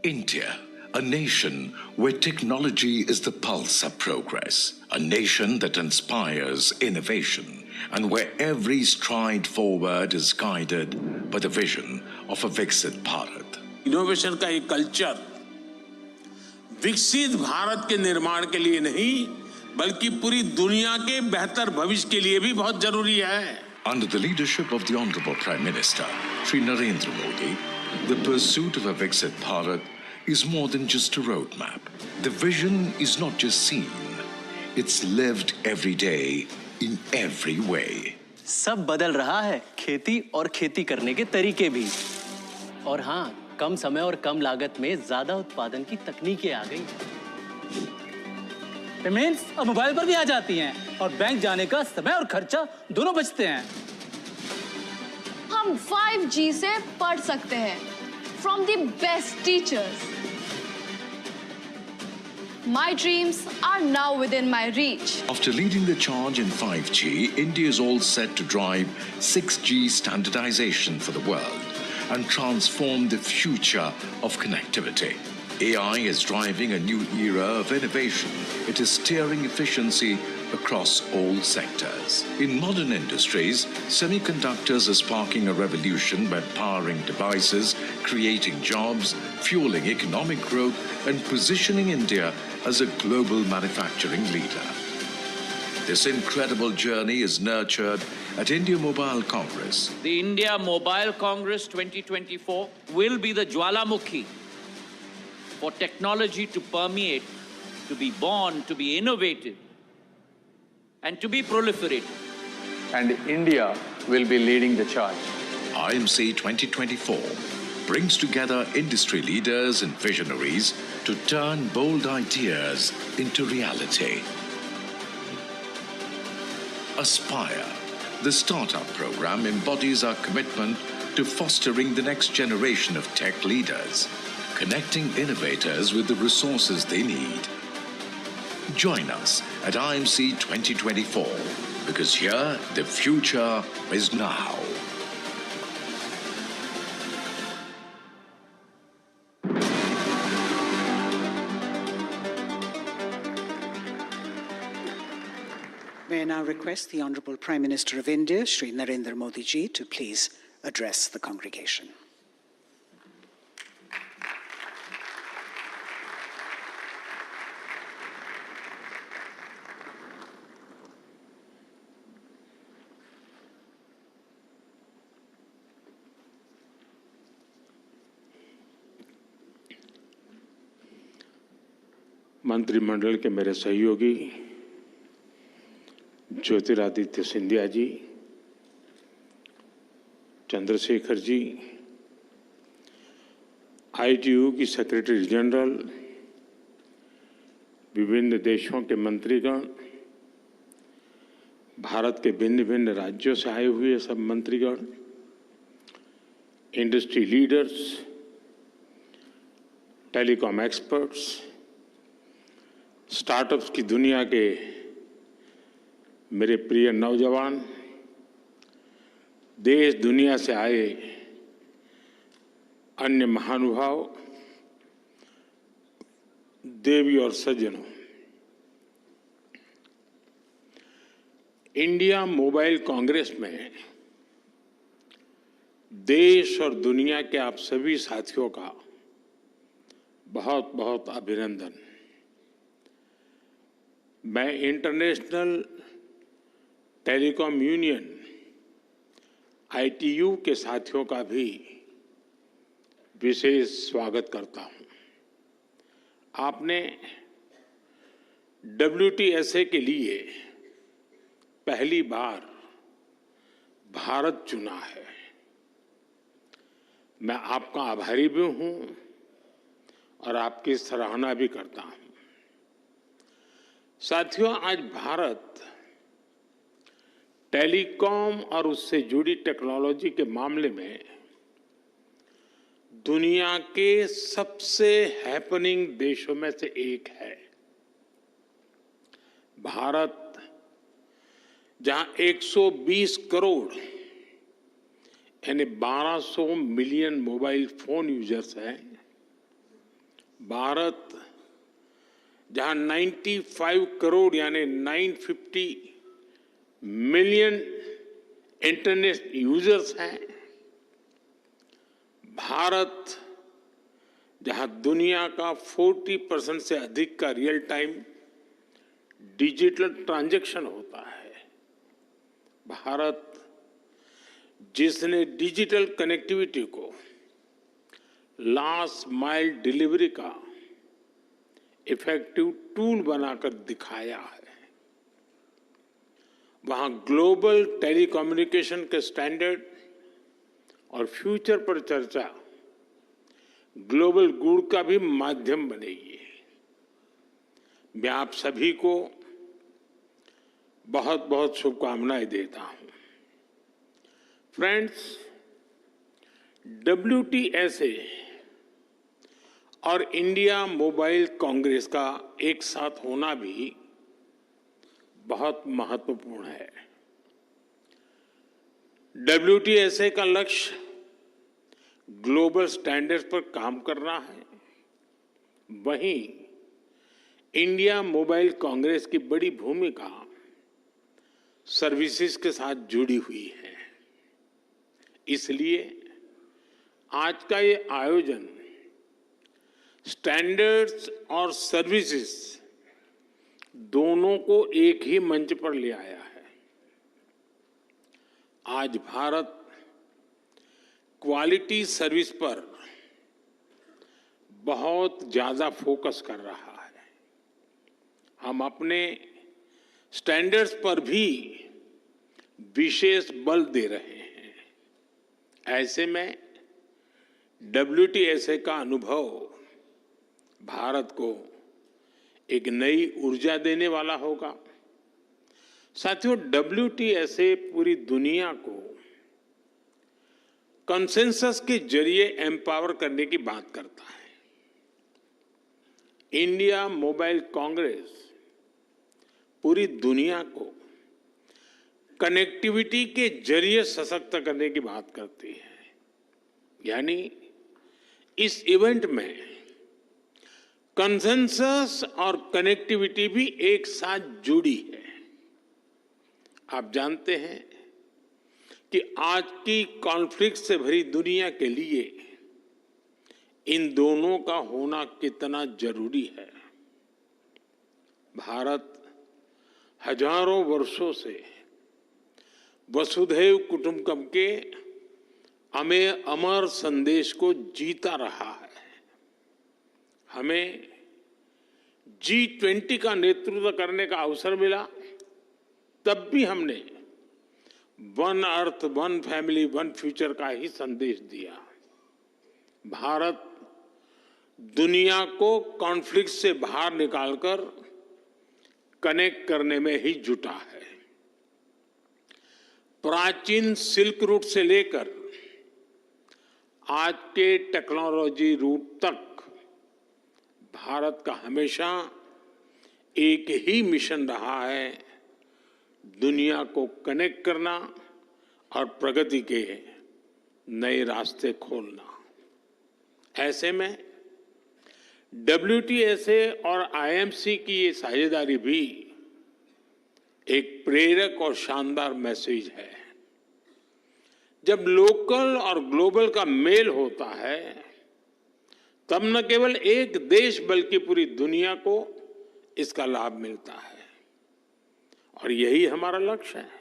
India, a nation where technology is the pulse of progress, a nation that inspires innovation, and where every stride forward is guided by the vision of a Viksit Bharat. Innovation का एक culture विकसित भारत के निर्माण के लिए नहीं बल्कि पूरी दुनिया के बेहतर भविष्य के लिए भी बहुत जरूरी है. Under the leadership of the Honorable Prime Minister, Shri Narendra Modi, the pursuit of a Viksit Bharat is more than just a roadmap. The vision is not just seen, it's lived every day in every way. सब बदल रहा है, खेती और खेती करने के तरीके भी. और हाँ, कम समय और कम लागत में ज्यादा उत्पादन की तकनीकें आ गई. पेमेंट्स अब मोबाइल पर भी आ जाती हैं और बैंक जाने का समय और खर्चा दोनों बचते हैं. हम 5G से पढ़ सकते हैं from the best teachers. My dreams are now within my reach. After leading the charge in 5G, India is all set to drive 6G standardization for the world and transform the future of connectivity. AI is driving a new era of innovation. It is steering efficiency across all sectors. In modern industries, semiconductors are sparking a revolution by powering devices, creating jobs, fueling economic growth, and positioning India as a global manufacturing leader. This incredible journey is nurtured at India Mobile Congress. The India Mobile Congress 2024 will be the Jwalamukhi for technology to permeate, to be born, to be innovated, and to be proliferated. And India will be leading the charge. IMC 2024 brings together industry leaders and visionaries to turn bold ideas into reality. Aspire, the startup program, embodies our commitment to fostering the next generation of tech leaders, connecting innovators with the resources they need. Join us at IMC 2024, because here the future is now. May I now request the Honorable Prime Minister of India, Shri Narendra Modi ji, to please address the congregation. मंत्रिमंडल के मेरे सहयोगी Jyotiraditya Scindia ji, Chandrashekhar ji, ITU की secretary general, विभिन्न देशों के मंत्रीगण, भारत के भिन्न भिन्न राज्यों से आए हुए सब मंत्रीगण, industry leaders, telecom experts, startups की दुनिया के मेरे प्रिय नौजवान, देश दुनिया से आए अन्य महानुभाव, देवी और सज्जनों, इंडिया मोबाइल कांग्रेस में देश और दुनिया के आप सभी साथियों का बहुत बहुत अभिनंदन। मैं इंटरनेशनल टेलीकॉम यूनियन ITU के साथियों का भी विशेष स्वागत करता हूं। आपने WTSA के लिए पहली बार भारत चुना है। मैं आपका आभारी भी हूं और आपकी सराहना भी करता हूं। साथियों, आज भारत टेलीकॉम और उससे जुड़ी टेक्नोलॉजी के मामले में दुनिया के सबसे हैपनिंग देशों में से एक है। भारत जहां 120 करोड़ यानी 1200 मिलियन मोबाइल फोन यूजर्स हैं, भारत जहां 95 करोड़ यानी 950 मिलियन इंटरनेट यूजर्स हैं, भारत जहां दुनिया का 40% से अधिक का रियल टाइम डिजिटल ट्रांजैक्शन होता है, भारत जिसने डिजिटल कनेक्टिविटी को लास्ट माइल डिलीवरी का इफेक्टिव टूल बनाकर दिखाया है, वहां ग्लोबल टेलीकम्युनिकेशन के स्टैंडर्ड और फ्यूचर पर चर्चा ग्लोबल गुड का भी माध्यम बनेगी। मैं आप सभी को बहुत बहुत शुभकामनाएं देता हूं। फ्रेंड्स, WTSA और इंडिया मोबाइल कांग्रेस का एक साथ होना भी बहुत महत्वपूर्ण है। WTSA का लक्ष्य ग्लोबल स्टैंडर्ड्स पर काम करना है, वहीं इंडिया मोबाइल कांग्रेस की बड़ी भूमिका सर्विसेज के साथ जुड़ी हुई है। इसलिए आज का ये आयोजन स्टैंडर्ड्स और सर्विसेज दोनों को एक ही मंच पर ले आया है। आज भारत क्वालिटी सर्विस पर बहुत ज्यादा फोकस कर रहा है। हम अपने स्टैंडर्ड्स पर भी विशेष बल दे रहे हैं। ऐसे में WTSA का अनुभव भारत को एक नई ऊर्जा देने वाला होगा। साथियों, WTSA पूरी दुनिया को कंसेंसस के जरिए एम्पावर करने की बात करता है। इंडिया मोबाइल कांग्रेस पूरी दुनिया को कनेक्टिविटी के जरिए सशक्त करने की बात करती है। यानी इस इवेंट में कंसेंसस और कनेक्टिविटी भी एक साथ जुड़ी है। आप जानते हैं कि आज की कॉन्फ्लिक्ट से भरी दुनिया के लिए इन दोनों का होना कितना जरूरी है। भारत हजारों वर्षों से वसुधैव कुटुंबकम के अमर संदेश को जीता रहा है। हमें G20 का नेतृत्व करने का अवसर मिला, तब भी हमने one earth, one family, one future का ही संदेश दिया। भारत दुनिया को कॉन्फ्लिक्ट से बाहर निकालकर कनेक्ट करने में ही जुटा है। प्राचीन सिल्क रूट से लेकर आज के टेक्नोलॉजी रूट तक भारत का हमेशा एक ही मिशन रहा है, दुनिया को कनेक्ट करना और प्रगति के नए रास्ते खोलना। ऐसे में WTSA और IMC की ये साझेदारी भी एक प्रेरक और शानदार मैसेज है। जब लोकल और ग्लोबल का मेल होता है, तब न केवल एक देश बल्कि पूरी दुनिया को इसका लाभ मिलता है, और यही हमारा लक्ष्य है।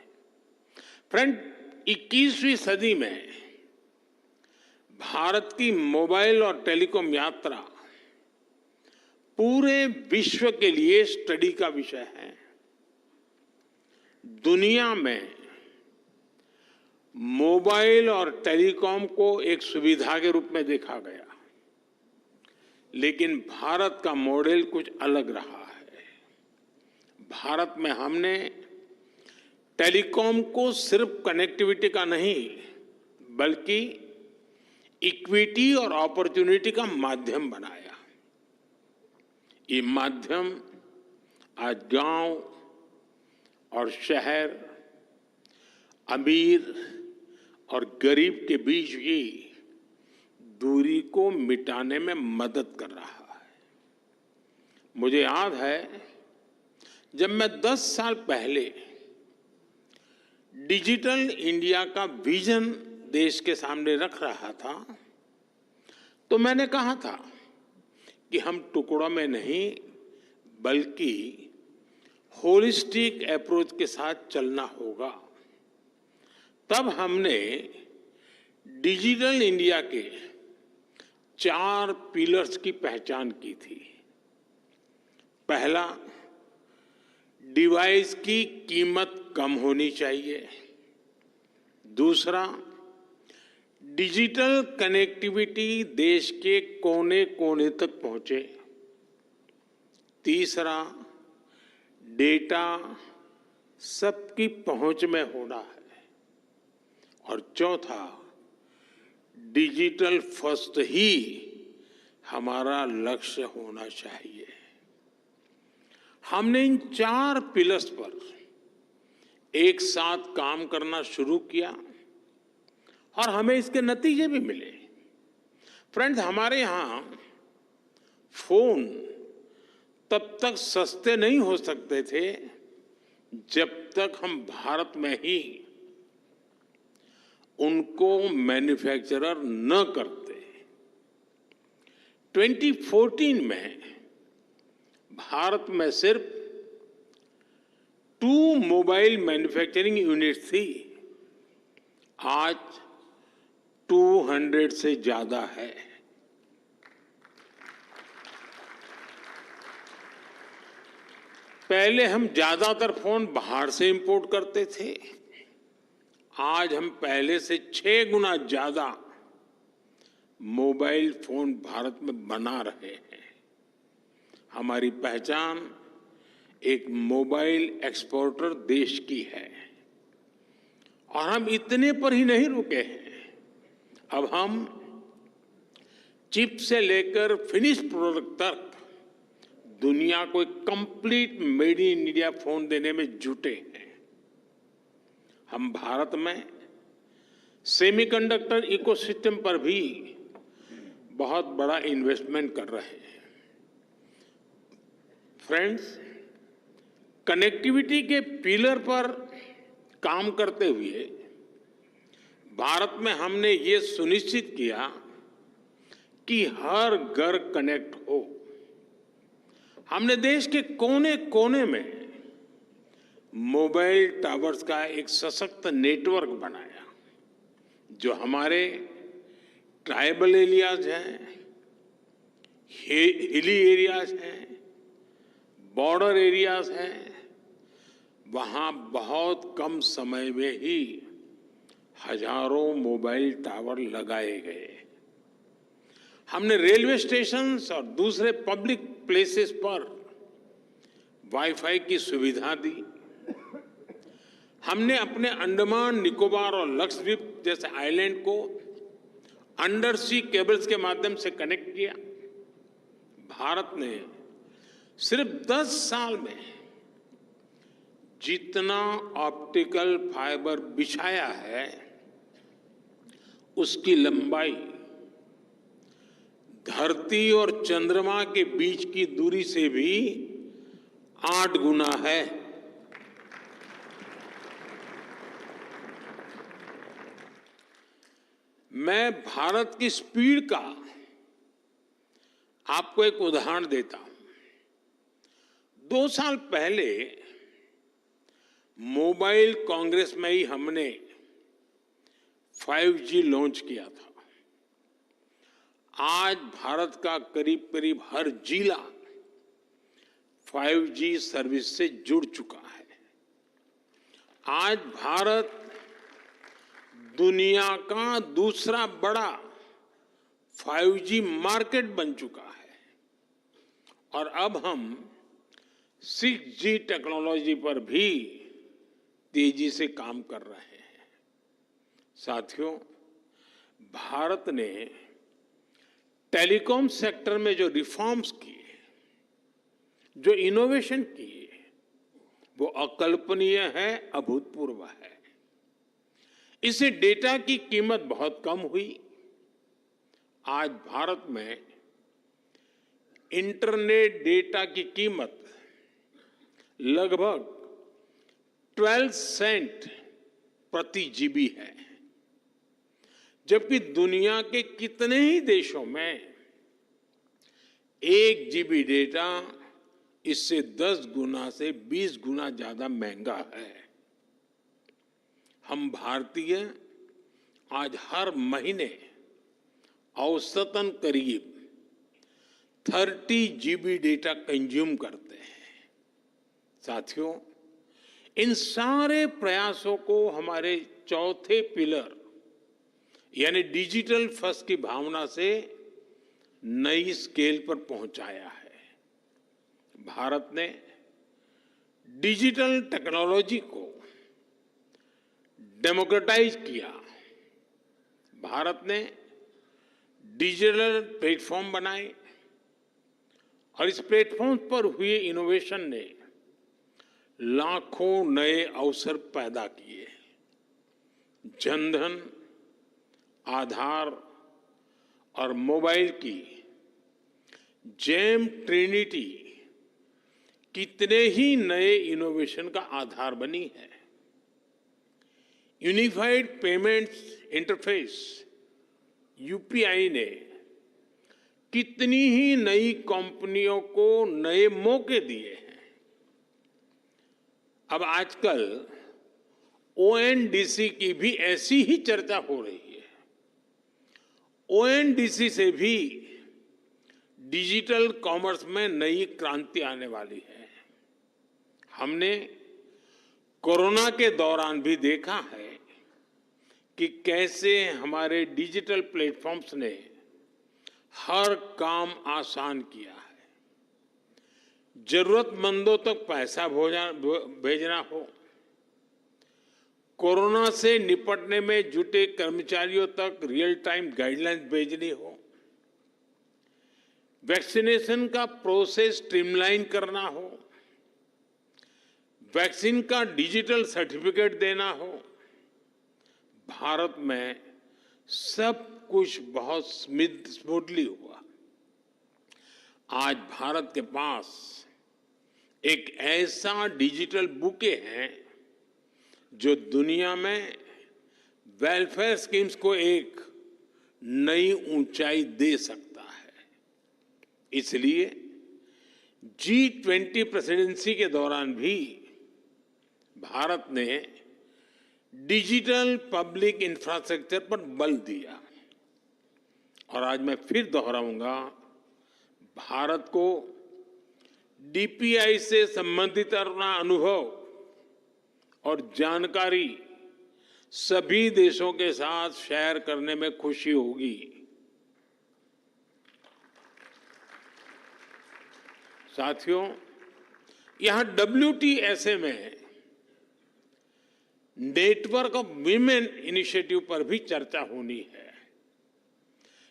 फ्रेंड, 21वीं सदी में भारत की मोबाइल और टेलीकॉम यात्रा पूरे विश्व के लिए स्टडी का विषय है। दुनिया में मोबाइल और टेलीकॉम को एक सुविधा के रूप में देखा गया, लेकिन भारत का मॉडल कुछ अलग रहा है। भारत में हमने टेलीकॉम को सिर्फ कनेक्टिविटी का नहीं, बल्कि इक्विटी और अपॉर्चुनिटी का माध्यम बनाया। ये माध्यम आज गांव और शहर, अमीर और गरीब के बीच की दूरी को मिटाने में मदद कर रहा है। मुझे याद है, जब मैं 10 साल पहले डिजिटल इंडिया का विजन देश के सामने रख रहा था, तो मैंने कहा था कि हम टुकड़ों में नहीं, बल्कि होलिस्टिक अप्रोच के साथ चलना होगा। तब हमने डिजिटल इंडिया के 4 पिलर्स की पहचान की थी। पहला, डिवाइस की कीमत कम होनी चाहिए। दूसरा, डिजिटल कनेक्टिविटी देश के कोने कोने तक पहुंचे। तीसरा, डेटा सबकी पहुंच में होना है। और चौथा, डिजिटल फर्स्ट ही हमारा लक्ष्य होना चाहिए। हमने इन 4 पिलर्स पर एक साथ काम करना शुरू किया और हमें इसके नतीजे भी मिले। फ्रेंड्स, हमारे यहां फोन तब तक सस्ते नहीं हो सकते थे जब तक हम भारत में ही उनको मैन्युफैक्चरर न करते। 2014 में भारत में सिर्फ 2 मोबाइल मैन्युफैक्चरिंग यूनिट थी। आज 200 से ज्यादा है। पहले हम ज्यादातर फोन बाहर से इंपोर्ट करते थे। आज हम पहले से 6 गुना ज्यादा मोबाइल फोन भारत में बना रहे हैं। हमारी पहचान एक मोबाइल एक्सपोर्टर देश की है। और हम इतने पर ही नहीं रुके हैं। अब हम चिप से लेकर फिनिश प्रोडक्ट तक दुनिया को एक complete made in India phone देने में जुटे हैं। हम भारत में सेमीकंडक्टर इकोसिस्टम पर भी बहुत बड़ा इन्वेस्टमेंट कर रहे हैं। फ्रेंड्स, कनेक्टिविटी के पिलर पर काम करते हुए भारत में हमने ये सुनिश्चित किया कि हर घर कनेक्ट हो। हमने देश के कोने कोने में मोबाइल टावर्स का एक सशक्त नेटवर्क बनाया, जो हमारे ट्राइबल एरियाज हैं, हिली एरियाज हैं, बॉर्डर एरियाज हैं, वहां बहुत कम समय में ही हजारों मोबाइल टावर लगाए गए। हमने रेलवे स्टेशंस और दूसरे पब्लिक प्लेसेस पर वाईफाई की सुविधा दी। हमने अपने अंडमान निकोबार और लक्षद्वीप जैसे आइलैंड को अंडर सी केबल्स के माध्यम से कनेक्ट किया। भारत ने सिर्फ 10 साल में जितना ऑप्टिकल फाइबर बिछाया है, उसकी लंबाई धरती और चंद्रमा के बीच की दूरी से भी 8 गुना है। मैं भारत की स्पीड का आपको एक उदाहरण देता हूं। 2 साल पहले मोबाइल कांग्रेस में ही हमने 5G लॉन्च किया था। आज भारत का करीब करीब हर जिला 5G सर्विस से जुड़ चुका है। आज भारत दुनिया का दूसरा बड़ा 5G मार्केट बन चुका है और अब हम 6G टेक्नोलॉजी पर भी तेजी से काम कर रहे हैं। साथियों, भारत ने टेलीकॉम सेक्टर में जो रिफॉर्म्स किए, जो इनोवेशन किए, वो अकल्पनीय है, अभूतपूर्व है। इससे डेटा की कीमत बहुत कम हुई। आज भारत में इंटरनेट डेटा की कीमत लगभग 12 सेंट प्रति जीबी है, जबकि दुनिया के कितने ही देशों में 1 जीबी डेटा इससे 10 गुना से 20 गुना ज्यादा महंगा है। हम भारतीय आज हर महीने औसतन करीब 30 जीबी डेटा कंज्यूम करते हैं। साथियों, इन सारे प्रयासों को हमारे चौथे पिलर यानी डिजिटल फर्स्ट की भावना से नई स्केल पर पहुंचाया है। भारत ने डिजिटल टेक्नोलॉजी को डेमोक्रेटाइज किया। भारत ने डिजिटल प्लेटफॉर्म बनाए और इस प्लेटफॉर्म पर हुए इनोवेशन ने लाखों नए अवसर पैदा किए। जनधन, आधार और मोबाइल की जेम ट्रिनिटी कितने ही नए इनोवेशन का आधार बनी है। यूनिफाइड पेमेंट्स इंटरफेस यूपीआई ने कितनी ही नई कंपनियों को नए मौके दिए हैं। अब आजकल ओएनडीसी की भी ऐसी ही चर्चा हो रही है। ओएनडीसी से भी डिजिटल कॉमर्स में नई क्रांति आने वाली है। हमने कोरोना के दौरान भी देखा है कि कैसे हमारे डिजिटल प्लेटफॉर्म्स ने हर काम आसान किया है। जरूरतमंदों तक पैसा भेजना हो, कोरोना से निपटने में जुटे कर्मचारियों तक रियल टाइम गाइडलाइंस भेजनी हो, वैक्सीनेशन का प्रोसेस स्ट्रीमलाइन करना हो, वैक्सीन का डिजिटल सर्टिफिकेट देना हो, भारत में सब कुछ बहुत स्मूथली हुआ। आज भारत के पास एक ऐसा डिजिटल बुके है जो दुनिया में वेलफेयर स्कीम्स को एक नई ऊंचाई दे सकता है। इसलिए G20 प्रेसिडेंसी के दौरान भी भारत ने डिजिटल पब्लिक इंफ्रास्ट्रक्चर पर बल दिया और आज मैं फिर दोहराऊंगा, भारत को डीपीआई से संबंधित अपना अनुभव और जानकारी सभी देशों के साथ शेयर करने में खुशी होगी। साथियों, यहां WTSA में नेटवर्क ऑफ वीमेन इनिशिएटिव पर भी चर्चा होनी है।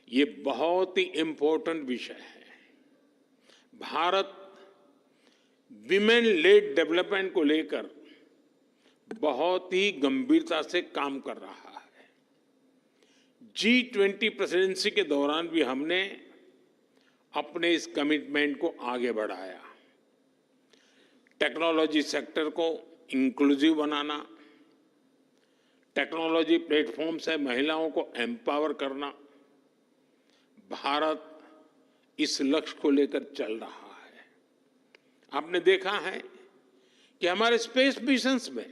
ये बहुत ही इंपॉर्टेंट विषय है। भारत विमेन लेड डेवलपमेंट को लेकर बहुत ही गंभीरता से काम कर रहा है। G20 प्रेसिडेंसी के दौरान भी हमने अपने इस कमिटमेंट को आगे बढ़ाया। टेक्नोलॉजी सेक्टर को इंक्लूसिव बनाना, टेक्नोलॉजी प्लेटफॉर्म से महिलाओं को एम्पावर करना, भारत इस लक्ष्य को लेकर चल रहा है। आपने देखा है कि हमारे स्पेस मिशंस में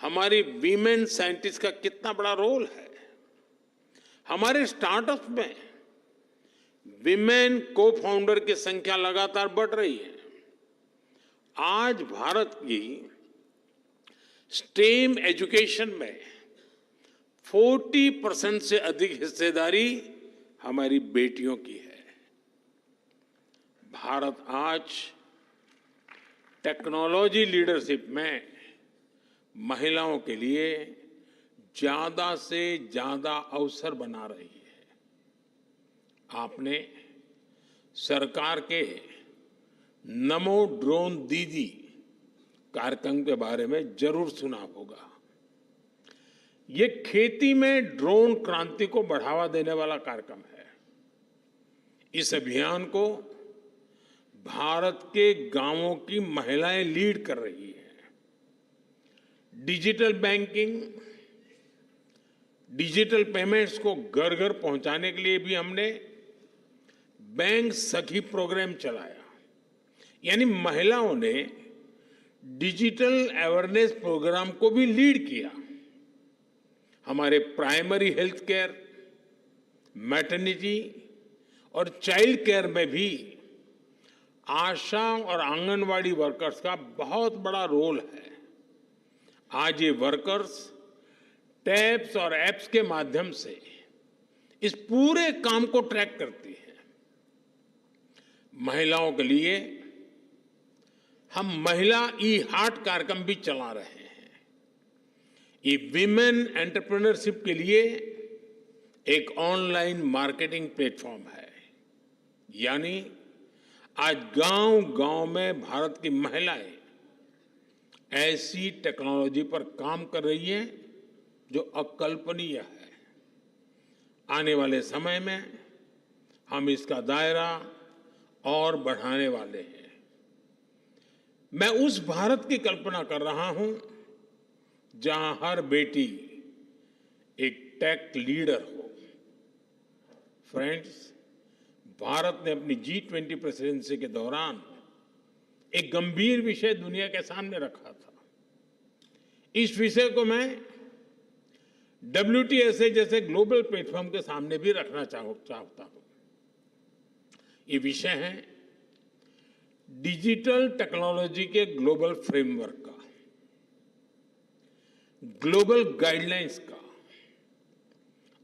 हमारी वीमेन साइंटिस्ट का कितना बड़ा रोल है। हमारे स्टार्टअप में विमेन को फाउंडर की संख्या लगातार बढ़ रही है। आज भारत की स्टेम एजुकेशन में 40% से अधिक हिस्सेदारी हमारी बेटियों की है। भारत आज टेक्नोलॉजी लीडरशिप में महिलाओं के लिए ज्यादा से ज्यादा अवसर बना रही है। आपने सरकार के नमो ड्रोन दीदी कार्यक्रम के बारे में जरूर सुना होगा। ये खेती में ड्रोन क्रांति को बढ़ावा देने वाला कार्यक्रम है। इस अभियान को भारत के गांवों की महिलाएं लीड कर रही हैं। डिजिटल बैंकिंग, डिजिटल पेमेंट्स को घर घर पहुंचाने के लिए भी हमने बैंक सखी प्रोग्राम चलाया। यानी महिलाओं ने डिजिटल अवेयरनेस प्रोग्राम को भी लीड किया। हमारे प्राइमरी हेल्थ केयर, मैटरनिटी और चाइल्ड केयर में भी आशा और आंगनवाड़ी वर्कर्स का बहुत बड़ा रोल है। आज ये वर्कर्स टैब्स और एप्स के माध्यम से इस पूरे काम को ट्रैक करती है। महिलाओं के लिए हम महिला ई हार्ट कार्यक्रम भी चला रहे हैं। ये विमेन एंटरप्रेन्योरशिप के लिए एक ऑनलाइन मार्केटिंग प्लेटफॉर्म है। यानी आज गांव-गांव में भारत की महिलाएं ऐसी टेक्नोलॉजी पर काम कर रही हैं जो अकल्पनीय है। आने वाले समय में हम इसका दायरा और बढ़ाने वाले हैं। मैं उस भारत की कल्पना कर रहा हूं जहां हर बेटी एक टेक लीडर हो। फ्रेंड्स, भारत ने अपनी G20 प्रेसिडेंसी के दौरान एक गंभीर विषय दुनिया के सामने रखा था। इस विषय को मैं WTSA जैसे ग्लोबल प्लेटफॉर्म के सामने भी रखना चाहता हूं। ये विषय है डिजिटल टेक्नोलॉजी के ग्लोबल फ्रेमवर्क का, ग्लोबल गाइडलाइंस का।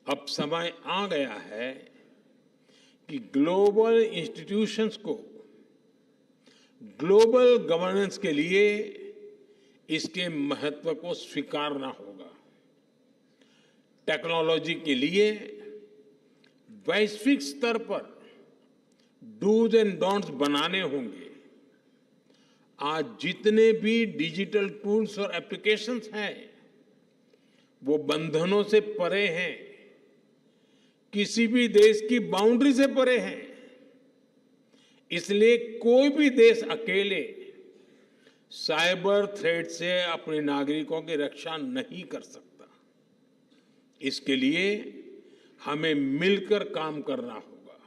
अब समय आ गया है कि ग्लोबल इंस्टीट्यूशंस को ग्लोबल गवर्नेंस के लिए इसके महत्व को स्वीकारना होगा। टेक्नोलॉजी के लिए वैश्विक स्तर पर डूज एंड डोंट्स बनाने होंगे। आज जितने भी डिजिटल टूल्स और एप्लीकेशंस हैं वो बंधनों से परे हैं, किसी भी देश की बाउंड्री से परे हैं। इसलिए कोई भी देश अकेले साइबर थ्रेट से अपने नागरिकों की रक्षा नहीं कर सकता। इसके लिए हमें मिलकर काम करना होगा।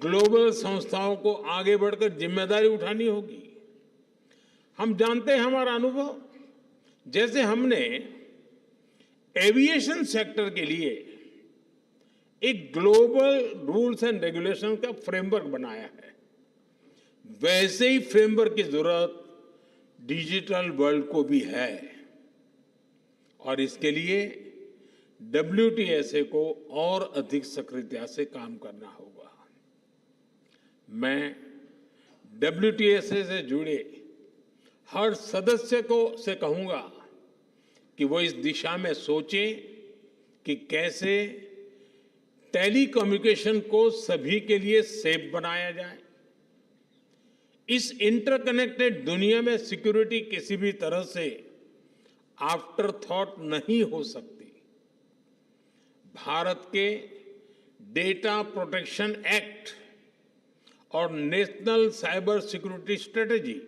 ग्लोबल संस्थाओं को आगे बढ़कर जिम्मेदारी उठानी होगी। हम जानते हैं, हमारा अनुभव, जैसे हमने एविएशन सेक्टर के लिए एक ग्लोबल रूल्स एंड रेगुलेशन का फ्रेमवर्क बनाया है, वैसे ही फ्रेमवर्क की जरूरत डिजिटल वर्ल्ड को भी है। और इसके लिए WTSA को और अधिक सक्रियता से काम करना होगा। मैं WTSA से जुड़े हर सदस्य से कहूंगा कि वो इस दिशा में सोचें कि कैसे टेलीकम्युनिकेशन को सभी के लिए सेफ बनाया जाए। इस इंटरकनेक्टेड दुनिया में सिक्योरिटी किसी भी तरह से आफ्टर थॉट नहीं हो सकती। भारत के डेटा प्रोटेक्शन एक्ट और नेशनल साइबर सिक्योरिटी स्ट्रेटेजी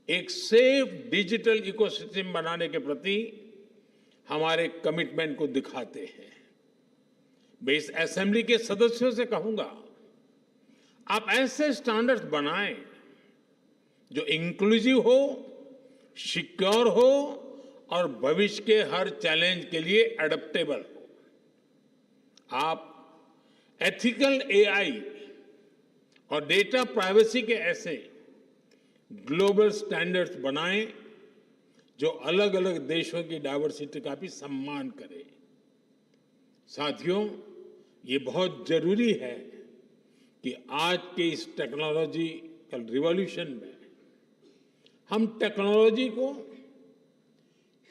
एक सेफ डिजिटल इकोसिस्टम बनाने के प्रति हमारे कमिटमेंट को दिखाते हैं। मैं इस असेंबली के सदस्यों से कहूंगा, आप ऐसे स्टैंडर्ड्स बनाएं जो इंक्लूसिव हो, सिक्योर हो और भविष्य के हर चैलेंज के लिए एडेप्टेबल हो। आप एथिकल एआई और डेटा प्राइवेसी के ऐसे ग्लोबल स्टैंडर्ड्स बनाएं जो अलग अलग देशों की डाइवर्सिटी का भी सम्मान करे। साथियों, ये बहुत जरूरी है कि आज के इस टेक्नोलॉजिकल रिवॉल्यूशन में हम टेक्नोलॉजी को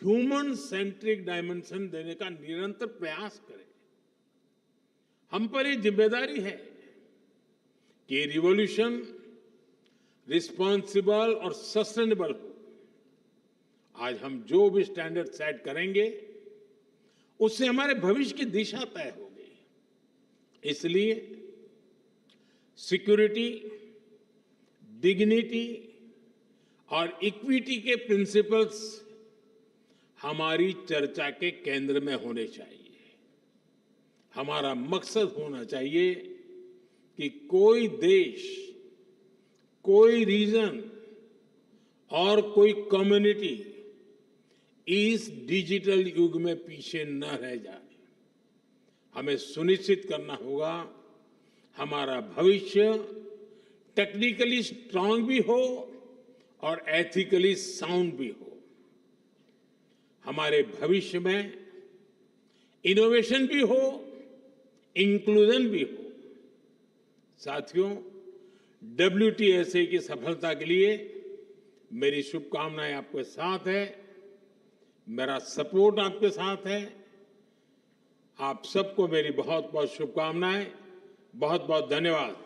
ह्यूमन सेंट्रिक डायमेंशन देने का निरंतर प्रयास करें। हम पर ये जिम्मेदारी है कि ये रिवॉल्यूशन रिस्पॉन्सिबल और सस्टेनेबल हो। आज हम जो भी स्टैंडर्ड सेट करेंगे उससे हमारे भविष्य की दिशा तय होगी। इसलिए सिक्योरिटी, डिग्निटी और इक्विटी के प्रिंसिपल्स हमारी चर्चा के केंद्र में होने चाहिए। हमारा मकसद होना चाहिए कि कोई देश, कोई रीजन और कोई कम्युनिटी इस डिजिटल युग में पीछे न रह जाए। हमें सुनिश्चित करना होगा हमारा भविष्य टेक्निकली स्ट्रांग भी हो और एथिकली साउंड भी हो। हमारे भविष्य में इनोवेशन भी हो, इंक्लूजन भी हो। साथियों, WTSA की सफलता के लिए मेरी शुभकामनाएं आपके साथ है, मेरा सपोर्ट आपके साथ है। आप सबको मेरी बहुत बहुत शुभकामनाएं, बहुत बहुत धन्यवाद।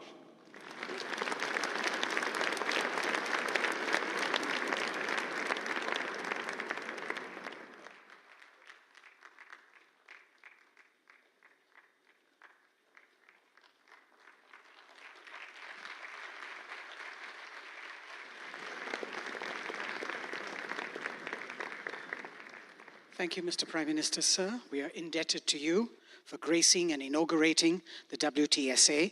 Thank you, Mr. Prime Minister, sir. We are indebted to you for gracing and inaugurating the WTSA.